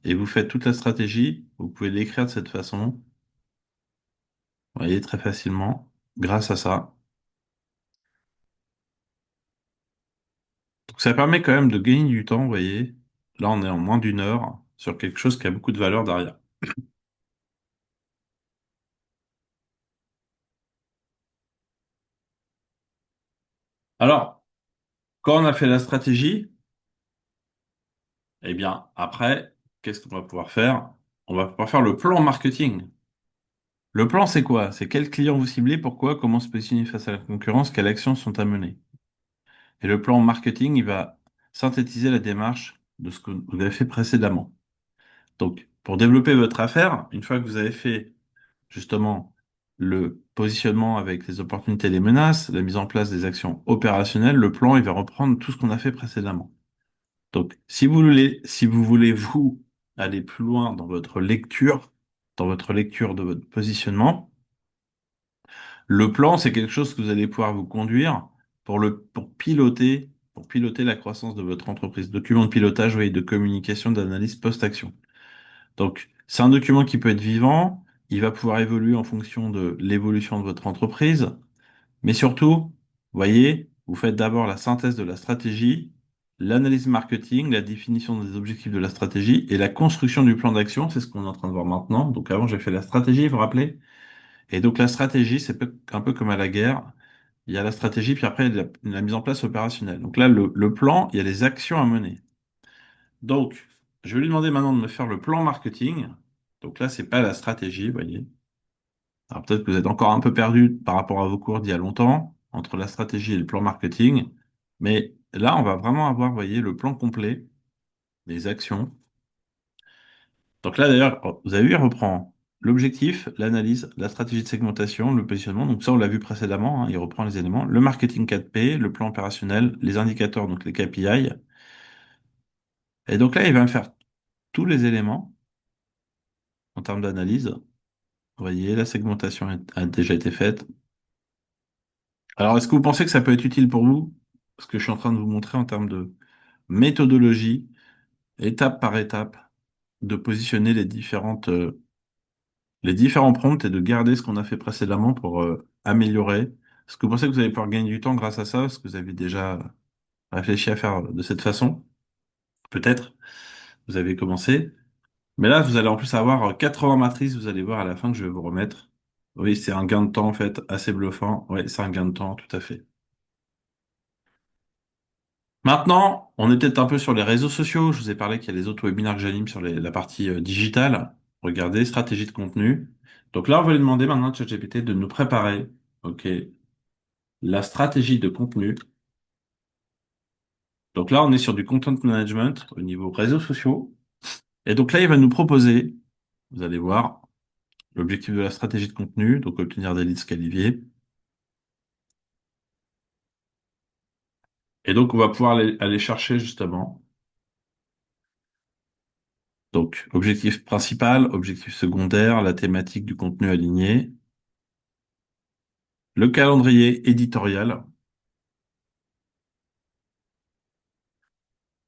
et vous faites toute la stratégie. Vous pouvez l'écrire de cette façon, vous voyez, très facilement, grâce à ça. Donc ça permet quand même de gagner du temps, vous voyez. Là, on est en moins d'une heure sur quelque chose qui a beaucoup de valeur derrière. Alors, quand on a fait la stratégie, eh bien, après, qu'est-ce qu'on va pouvoir faire? On va pouvoir faire le plan marketing. Le plan, c'est quoi? C'est quel client vous ciblez, pourquoi, comment se positionner face à la concurrence, quelles actions sont à mener. Et le plan marketing, il va synthétiser la démarche de ce que vous avez fait précédemment. Donc, pour développer votre affaire, une fois que vous avez fait justement le positionnement avec les opportunités et les menaces, la mise en place des actions opérationnelles, le plan, il va reprendre tout ce qu'on a fait précédemment. Donc, si vous voulez, vous, aller plus loin dans votre lecture de votre positionnement, le plan, c'est quelque chose que vous allez pouvoir vous conduire pour piloter la croissance de votre entreprise. Document de pilotage, oui, de communication, d'analyse post-action. Donc, c'est un document qui peut être vivant. Il va pouvoir évoluer en fonction de l'évolution de votre entreprise. Mais surtout, vous voyez, vous faites d'abord la synthèse de la stratégie, l'analyse marketing, la définition des objectifs de la stratégie et la construction du plan d'action. C'est ce qu'on est en train de voir maintenant. Donc, avant, j'ai fait la stratégie, vous vous rappelez? Et donc la stratégie, c'est un peu comme à la guerre. Il y a la stratégie, puis après la mise en place opérationnelle. Donc là, le plan, il y a les actions à mener. Donc, je vais lui demander maintenant de me faire le plan marketing. Donc là, c'est pas la stratégie, vous voyez. Alors peut-être que vous êtes encore un peu perdu par rapport à vos cours d'il y a longtemps, entre la stratégie et le plan marketing. Mais là, on va vraiment avoir, vous voyez, le plan complet, les actions. Donc là, d'ailleurs, vous avez vu, il reprend. l'objectif, l'analyse, la stratégie de segmentation, le positionnement. Donc ça, on l'a vu précédemment, hein, il reprend les éléments. Le marketing 4P, le plan opérationnel, les indicateurs, donc les KPI. Et donc là, il va me faire tous les éléments en termes d'analyse. Vous voyez, la segmentation a déjà été faite. Alors, est-ce que vous pensez que ça peut être utile pour vous? Ce que je suis en train de vous montrer en termes de méthodologie, étape par étape, de positionner les différents prompts et de garder ce qu'on a fait précédemment pour améliorer. Est-ce que vous pensez que vous allez pouvoir gagner du temps grâce à ça? Est-ce que vous avez déjà réfléchi à faire de cette façon? Peut-être. Vous avez commencé. Mais là, vous allez en plus avoir 80 matrices, vous allez voir à la fin que je vais vous remettre. Oui, c'est un gain de temps en fait assez bluffant. Oui, c'est un gain de temps, tout à fait. Maintenant, on est peut-être un peu sur les réseaux sociaux. Je vous ai parlé qu'il y a les autres webinaires que j'anime sur la partie digitale. Regardez, stratégie de contenu. Donc là, on va lui demander maintenant à ChatGPT de nous préparer, OK, la stratégie de contenu. Donc là, on est sur du content management au niveau réseaux sociaux. Et donc là, il va nous proposer, vous allez voir, l'objectif de la stratégie de contenu, donc obtenir des leads qualifiés. Et donc, on va pouvoir aller chercher justement. Donc, objectif principal, objectif secondaire, la thématique du contenu aligné, le calendrier éditorial.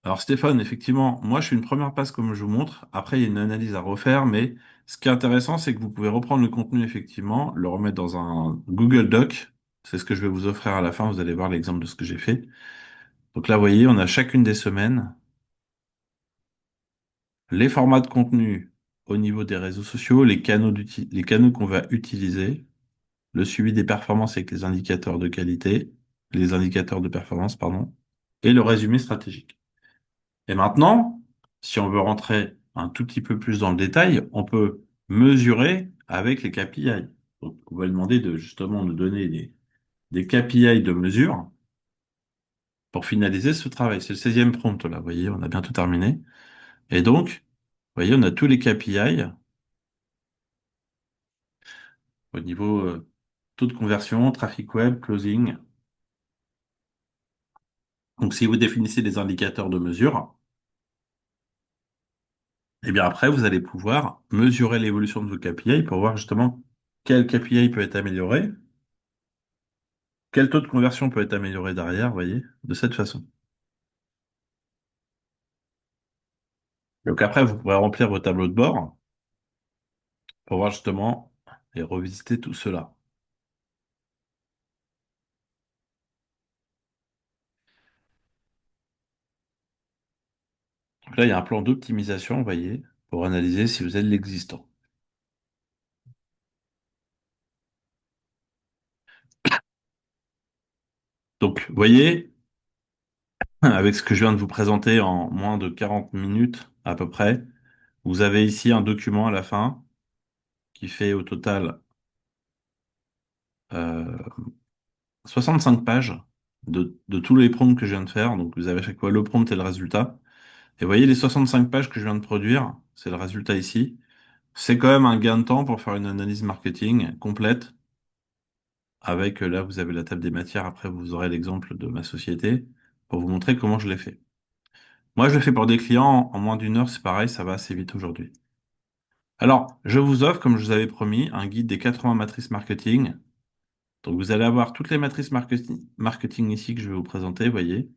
Alors, Stéphane, effectivement, moi, je fais une première passe comme je vous montre. Après, il y a une analyse à refaire, mais ce qui est intéressant, c'est que vous pouvez reprendre le contenu, effectivement, le remettre dans un Google Doc. C'est ce que je vais vous offrir à la fin. Vous allez voir l'exemple de ce que j'ai fait. Donc là, vous voyez, on a chacune des semaines les formats de contenu au niveau des réseaux sociaux, les canaux qu'on va utiliser, le suivi des performances avec les indicateurs de qualité, les indicateurs de performance, pardon, et le résumé stratégique. Et maintenant, si on veut rentrer un tout petit peu plus dans le détail, on peut mesurer avec les KPI. Donc, on va demander de justement nous donner des KPI de mesure pour finaliser ce travail. C'est le 16e prompt, là. Vous voyez, on a bientôt terminé. Et donc, vous voyez, on a tous les KPI au niveau taux de conversion, trafic web, closing. Donc, si vous définissez des indicateurs de mesure, et bien après, vous allez pouvoir mesurer l'évolution de vos KPI pour voir justement quel KPI peut être amélioré, quel taux de conversion peut être amélioré derrière, vous voyez, de cette façon. Donc après, vous pourrez remplir vos tableaux de bord pour voir justement et revisiter tout cela. Donc là, il y a un plan d'optimisation, vous voyez, pour analyser si vous êtes l'existant. Donc, vous voyez, avec ce que je viens de vous présenter en moins de 40 minutes à peu près, vous avez ici un document à la fin qui fait au total 65 pages de tous les prompts que je viens de faire. Donc vous avez à chaque fois le prompt et le résultat. Et vous voyez les 65 pages que je viens de produire, c'est le résultat ici. C'est quand même un gain de temps pour faire une analyse marketing complète. Avec, là, vous avez la table des matières. Après, vous aurez l'exemple de ma société pour vous montrer comment je l'ai fait. Moi, je le fais pour des clients en moins d'une heure. C'est pareil, ça va assez vite aujourd'hui. Alors, je vous offre, comme je vous avais promis, un guide des 80 matrices marketing. Donc, vous allez avoir toutes les matrices marketing ici que je vais vous présenter, vous voyez.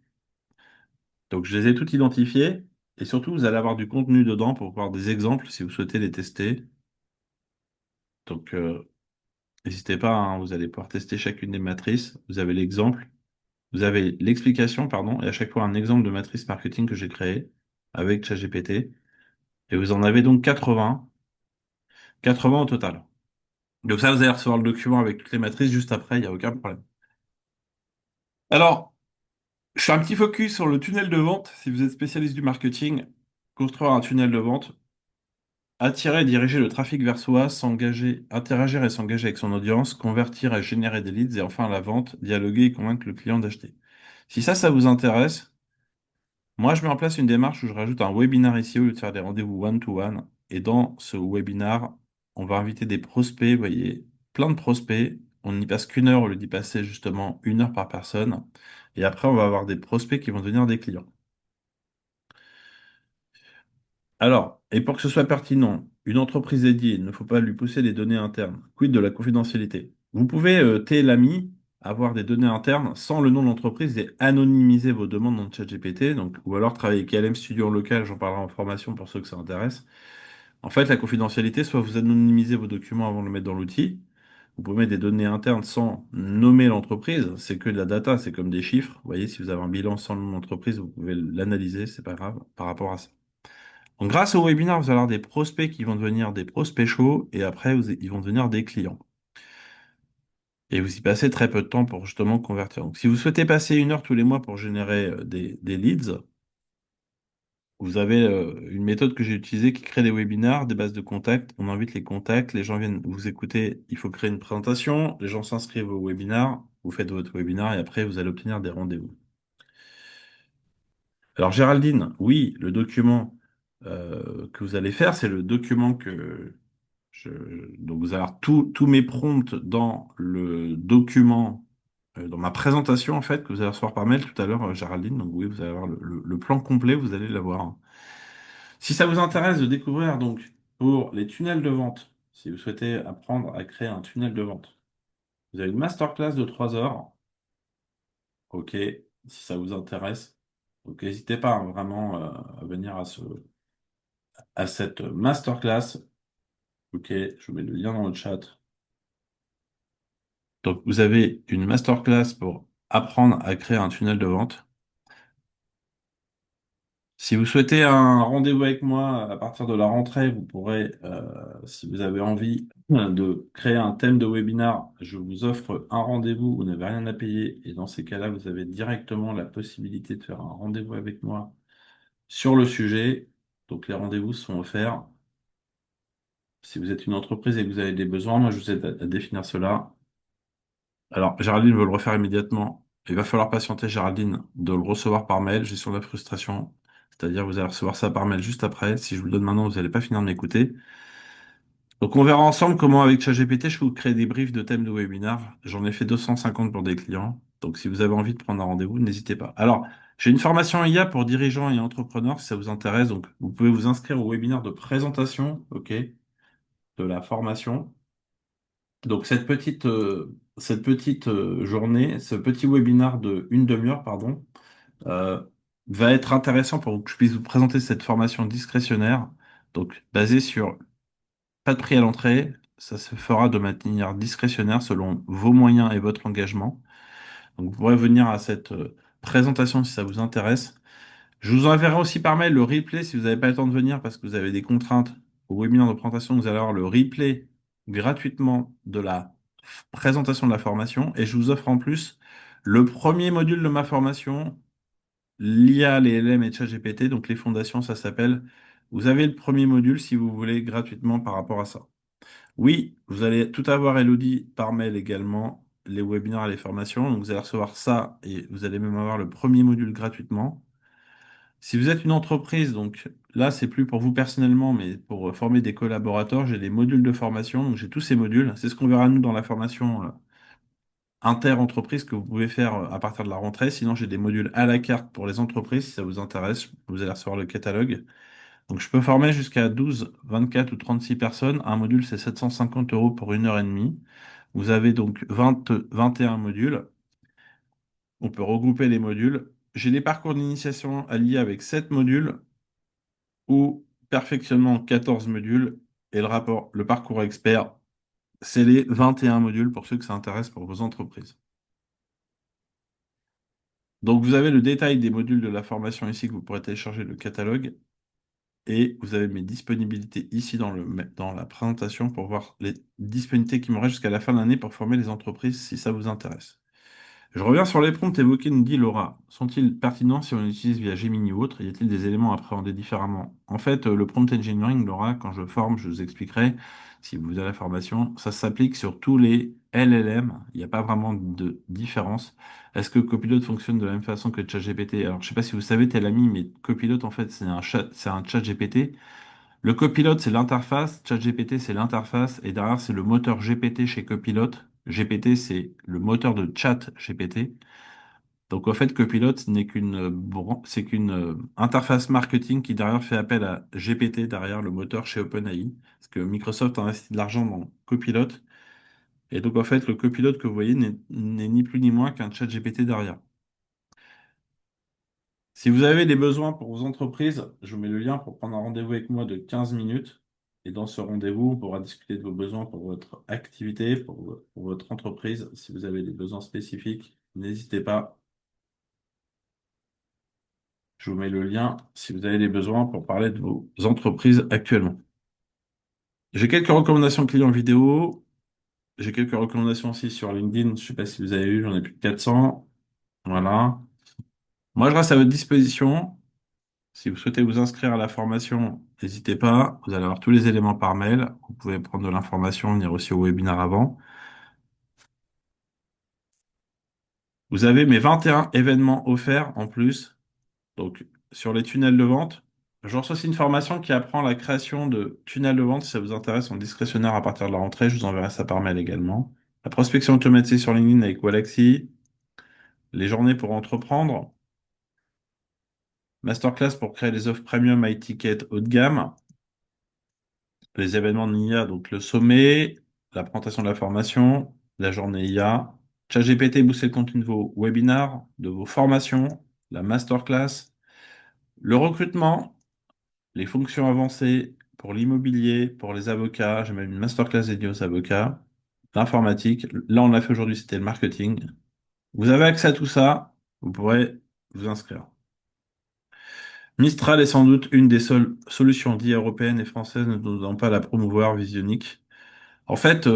Donc, je les ai toutes identifiées. Et surtout, vous allez avoir du contenu dedans pour voir des exemples si vous souhaitez les tester. Donc, n'hésitez pas, hein, vous allez pouvoir tester chacune des matrices. Vous avez l'exemple, vous avez l'explication, pardon, et à chaque fois un exemple de matrice marketing que j'ai créé avec ChatGPT. Et vous en avez donc 80, 80 au total. Donc ça, vous allez recevoir le document avec toutes les matrices juste après, il n'y a aucun problème. Alors, je fais un petit focus sur le tunnel de vente. Si vous êtes spécialiste du marketing, construire un tunnel de vente, attirer et diriger le trafic vers soi, s'engager, interagir et s'engager avec son audience, convertir et générer des leads, et enfin la vente, dialoguer et convaincre le client d'acheter. Si ça vous intéresse, moi je mets en place une démarche où je rajoute un webinar ici au lieu de faire des rendez-vous one-to-one. Et dans ce webinar, on va inviter des prospects, vous voyez, plein de prospects. On n'y passe qu'une heure au lieu d'y passer justement 1 heure par personne. Et après, on va avoir des prospects qui vont devenir des clients. Alors, et pour que ce soit pertinent, une entreprise dédiée, il ne faut pas lui pousser des données internes. Quid de la confidentialité? Vous pouvez, tel l'ami, avoir des données internes sans le nom de l'entreprise et anonymiser vos demandes dans le ChatGPT, donc, ou alors travailler avec KLM Studio en local, j'en parlerai en formation pour ceux que ça intéresse. En fait, la confidentialité, soit vous anonymisez vos documents avant de le mettre dans l'outil, vous pouvez mettre des données internes sans nommer l'entreprise, c'est que de la data, c'est comme des chiffres. Vous voyez, si vous avez un bilan sans le nom de l'entreprise, vous pouvez l'analyser, c'est pas grave par rapport à ça. Donc, grâce au webinaire, vous allez avoir des prospects qui vont devenir des prospects chauds et après, ils vont devenir des clients. Et vous y passez très peu de temps pour justement convertir. Donc, si vous souhaitez passer 1 heure tous les mois pour générer des leads, vous avez une méthode que j'ai utilisée qui crée des webinars, des bases de contacts. On invite les contacts, les gens viennent vous écouter. Il faut créer une présentation, les gens s'inscrivent au webinar, vous faites votre webinar et après, vous allez obtenir des rendez-vous. Alors, Géraldine, oui, le document que vous allez faire, c'est le document que Je- donc vous allez avoir tous mes prompts dans le document, dans ma présentation en fait, que vous allez recevoir par mail tout à l'heure, Géraldine. Donc oui, vous allez avoir le plan complet, vous allez l'avoir. Si ça vous intéresse de découvrir donc pour les tunnels de vente, si vous souhaitez apprendre à créer un tunnel de vente, vous avez une masterclass de 3 heures. Ok, si ça vous intéresse. Donc n'hésitez pas hein, vraiment à venir à cette masterclass. Ok, je vous mets le lien dans le chat. Donc, vous avez une masterclass pour apprendre à créer un tunnel de vente. Si vous souhaitez un rendez-vous avec moi à partir de la rentrée, vous pourrez, si vous avez envie de créer un thème de webinar, je vous offre un rendez-vous, vous n'avez rien à payer et dans ces cas-là, vous avez directement la possibilité de faire un rendez-vous avec moi sur le sujet. Donc, les rendez-vous sont offerts. Si vous êtes une entreprise et que vous avez des besoins, moi, je vous aide à définir cela. Alors, Géraldine veut le refaire immédiatement. Il va falloir patienter, Géraldine, de le recevoir par mail. J'ai sur la frustration. C'est-à-dire, vous allez recevoir ça par mail juste après. Si je vous le donne maintenant, vous n'allez pas finir de m'écouter. Donc, on verra ensemble comment, avec ChatGPT, je peux vous créer des briefs de thèmes de webinar. J'en ai fait 250 pour des clients. Donc, si vous avez envie de prendre un rendez-vous, n'hésitez pas. Alors, j'ai une formation IA pour dirigeants et entrepreneurs, si ça vous intéresse. Donc, vous pouvez vous inscrire au webinaire de présentation, OK, de la formation. Donc cette petite journée, ce petit webinaire de une demi-heure, pardon, euh, va être intéressant pour que je puisse vous présenter cette formation discrétionnaire, donc basée sur pas de prix à l'entrée, ça se fera de manière discrétionnaire selon vos moyens et votre engagement. Donc vous pourrez venir à cette présentation si ça vous intéresse. Je vous enverrai aussi par mail le replay si vous n'avez pas le temps de venir parce que vous avez des contraintes au webinaire de présentation. Vous allez avoir le replay gratuitement de la présentation de la formation et je vous offre en plus le premier module de ma formation, l'IA, les LM et ChatGPT, donc les fondations, ça s'appelle. Vous avez le premier module si vous voulez gratuitement par rapport à ça. Oui, vous allez tout avoir, Elodie, par mail également, les webinaires et les formations. Donc vous allez recevoir ça et vous allez même avoir le premier module gratuitement. Si vous êtes une entreprise, donc là, c'est plus pour vous personnellement, mais pour former des collaborateurs, j'ai des modules de formation. Donc j'ai tous ces modules. C'est ce qu'on verra nous dans la formation inter-entreprise que vous pouvez faire à partir de la rentrée. Sinon, j'ai des modules à la carte pour les entreprises. Si ça vous intéresse, vous allez recevoir le catalogue. Donc je peux former jusqu'à 12, 24 ou 36 personnes. Un module, c'est 750 euros pour 1 heure et demie. Vous avez donc 21 modules. On peut regrouper les modules. J'ai des parcours d'initiation alliés avec 7 modules ou perfectionnement 14 modules et le parcours expert, c'est les 21 modules pour ceux que ça intéresse pour vos entreprises. Donc vous avez le détail des modules de la formation ici que vous pourrez télécharger le catalogue et vous avez mes disponibilités ici dans la présentation pour voir les disponibilités qui me restent jusqu'à la fin de l'année pour former les entreprises si ça vous intéresse. Je reviens sur les prompts évoqués, nous dit Laura. Sont-ils pertinents si on les utilise via Gemini ou autre? Y a-t-il des éléments à appréhender différemment? En fait, le prompt engineering, Laura, quand je forme, je vous expliquerai, si vous avez la formation, ça s'applique sur tous les LLM. Il n'y a pas vraiment de différence. Est-ce que Copilot fonctionne de la même façon que ChatGPT? Alors, je ne sais pas si vous savez, tel ami, mais Copilot, en fait, c'est un chat GPT Le copilote, c'est l'interface. ChatGPT, c'est l'interface. Et derrière, c'est le moteur GPT chez Copilot. GPT, c'est le moteur de ChatGPT. Donc, en fait, Copilot, ce n'est c'est qu'une interface marketing qui derrière fait appel à GPT derrière le moteur chez OpenAI. Parce que Microsoft a investi de l'argent dans Copilot. Et donc, en fait, le Copilot que vous voyez n'est ni plus ni moins qu'un ChatGPT derrière. Si vous avez des besoins pour vos entreprises, je vous mets le lien pour prendre un rendez-vous avec moi de 15 minutes. Et dans ce rendez-vous, on pourra discuter de vos besoins pour votre activité, pour votre entreprise. Si vous avez des besoins spécifiques, n'hésitez pas. Je vous mets le lien si vous avez des besoins pour parler de vos entreprises actuellement. J'ai quelques recommandations clients vidéo. J'ai quelques recommandations aussi sur LinkedIn. Je ne sais pas si vous avez vu, j'en ai plus de 400. Voilà. Moi, je reste à votre disposition. Si vous souhaitez vous inscrire à la formation, n'hésitez pas. Vous allez avoir tous les éléments par mail. Vous pouvez prendre de l'information, venir aussi au webinaire avant. Vous avez mes 21 événements offerts en plus. Donc, sur les tunnels de vente. Je reçois aussi une formation qui apprend la création de tunnels de vente. Si ça vous intéresse, en discrétionnaire à partir de la rentrée, je vous enverrai ça par mail également. La prospection automatisée sur LinkedIn avec Walaxy. Les journées pour entreprendre. Masterclass pour créer des offres premium high ticket haut de gamme. Les événements de l'IA, donc le sommet, la présentation de la formation, la journée IA, ChatGPT, booster le contenu de vos webinars, de vos formations, la masterclass, le recrutement, les fonctions avancées pour l'immobilier, pour les avocats, j'ai même une masterclass dédiée aux avocats, l'informatique, là on l'a fait aujourd'hui, c'était le marketing. Vous avez accès à tout ça, vous pourrez vous inscrire. Mistral est sans doute une des seules solutions d'IA européennes et françaises ne donnant pas la promouvoir visionique. En fait,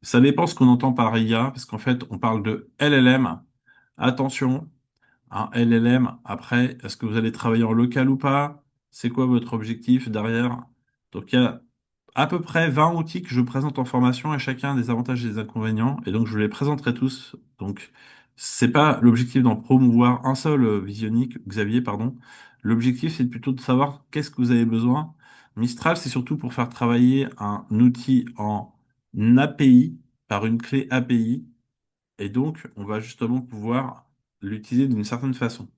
ça dépend ce qu'on entend par IA, parce qu'en fait, on parle de LLM. Attention, un LLM, après, est-ce que vous allez travailler en local ou pas? C'est quoi votre objectif derrière? Donc, il y a à peu près 20 outils que je présente en formation et chacun a des avantages et des inconvénients. Et donc, je vous les présenterai tous. Donc, c'est pas l'objectif d'en promouvoir un seul, Visionique, Xavier, pardon. L'objectif, c'est plutôt de savoir qu'est-ce que vous avez besoin. Mistral, c'est surtout pour faire travailler un outil en API par une clé API. Et donc, on va justement pouvoir l'utiliser d'une certaine façon.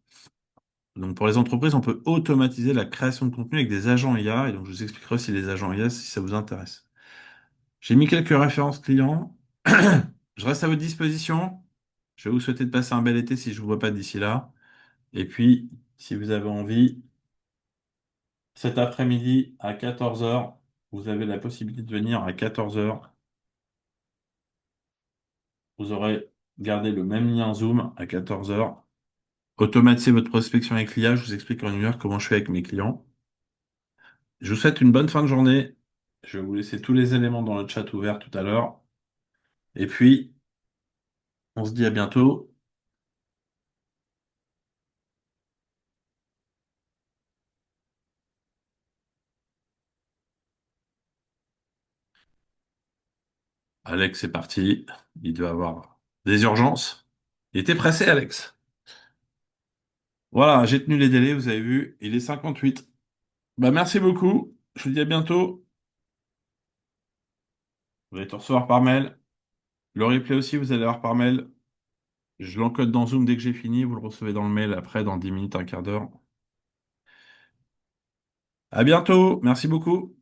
Donc, pour les entreprises, on peut automatiser la création de contenu avec des agents IA. Et donc, je vous expliquerai aussi les agents IA si ça vous intéresse. J'ai mis quelques références clients. Je reste à votre disposition. Je vais vous souhaiter de passer un bel été si je ne vous vois pas d'ici là. Et puis, si vous avez envie, cet après-midi à 14 heures, vous avez la possibilité de venir à 14 heures. Vous aurez gardé le même lien Zoom à 14 heures. Automatisez votre prospection avec l'IA. Je vous explique en une heure comment je fais avec mes clients. Je vous souhaite une bonne fin de journée. Je vais vous laisser tous les éléments dans le chat ouvert tout à l'heure. Et puis, on se dit à bientôt. Alex c'est parti. Il doit avoir des urgences. Il était pressé, Alex. Voilà, j'ai tenu les délais, vous avez vu. Il est 58. Bah, merci beaucoup. Je vous dis à bientôt. Vous allez tout recevoir par mail. Le replay aussi, vous allez avoir par mail. Je l'encode dans Zoom dès que j'ai fini. Vous le recevez dans le mail après, dans 10 minutes, un quart d'heure. À bientôt. Merci beaucoup.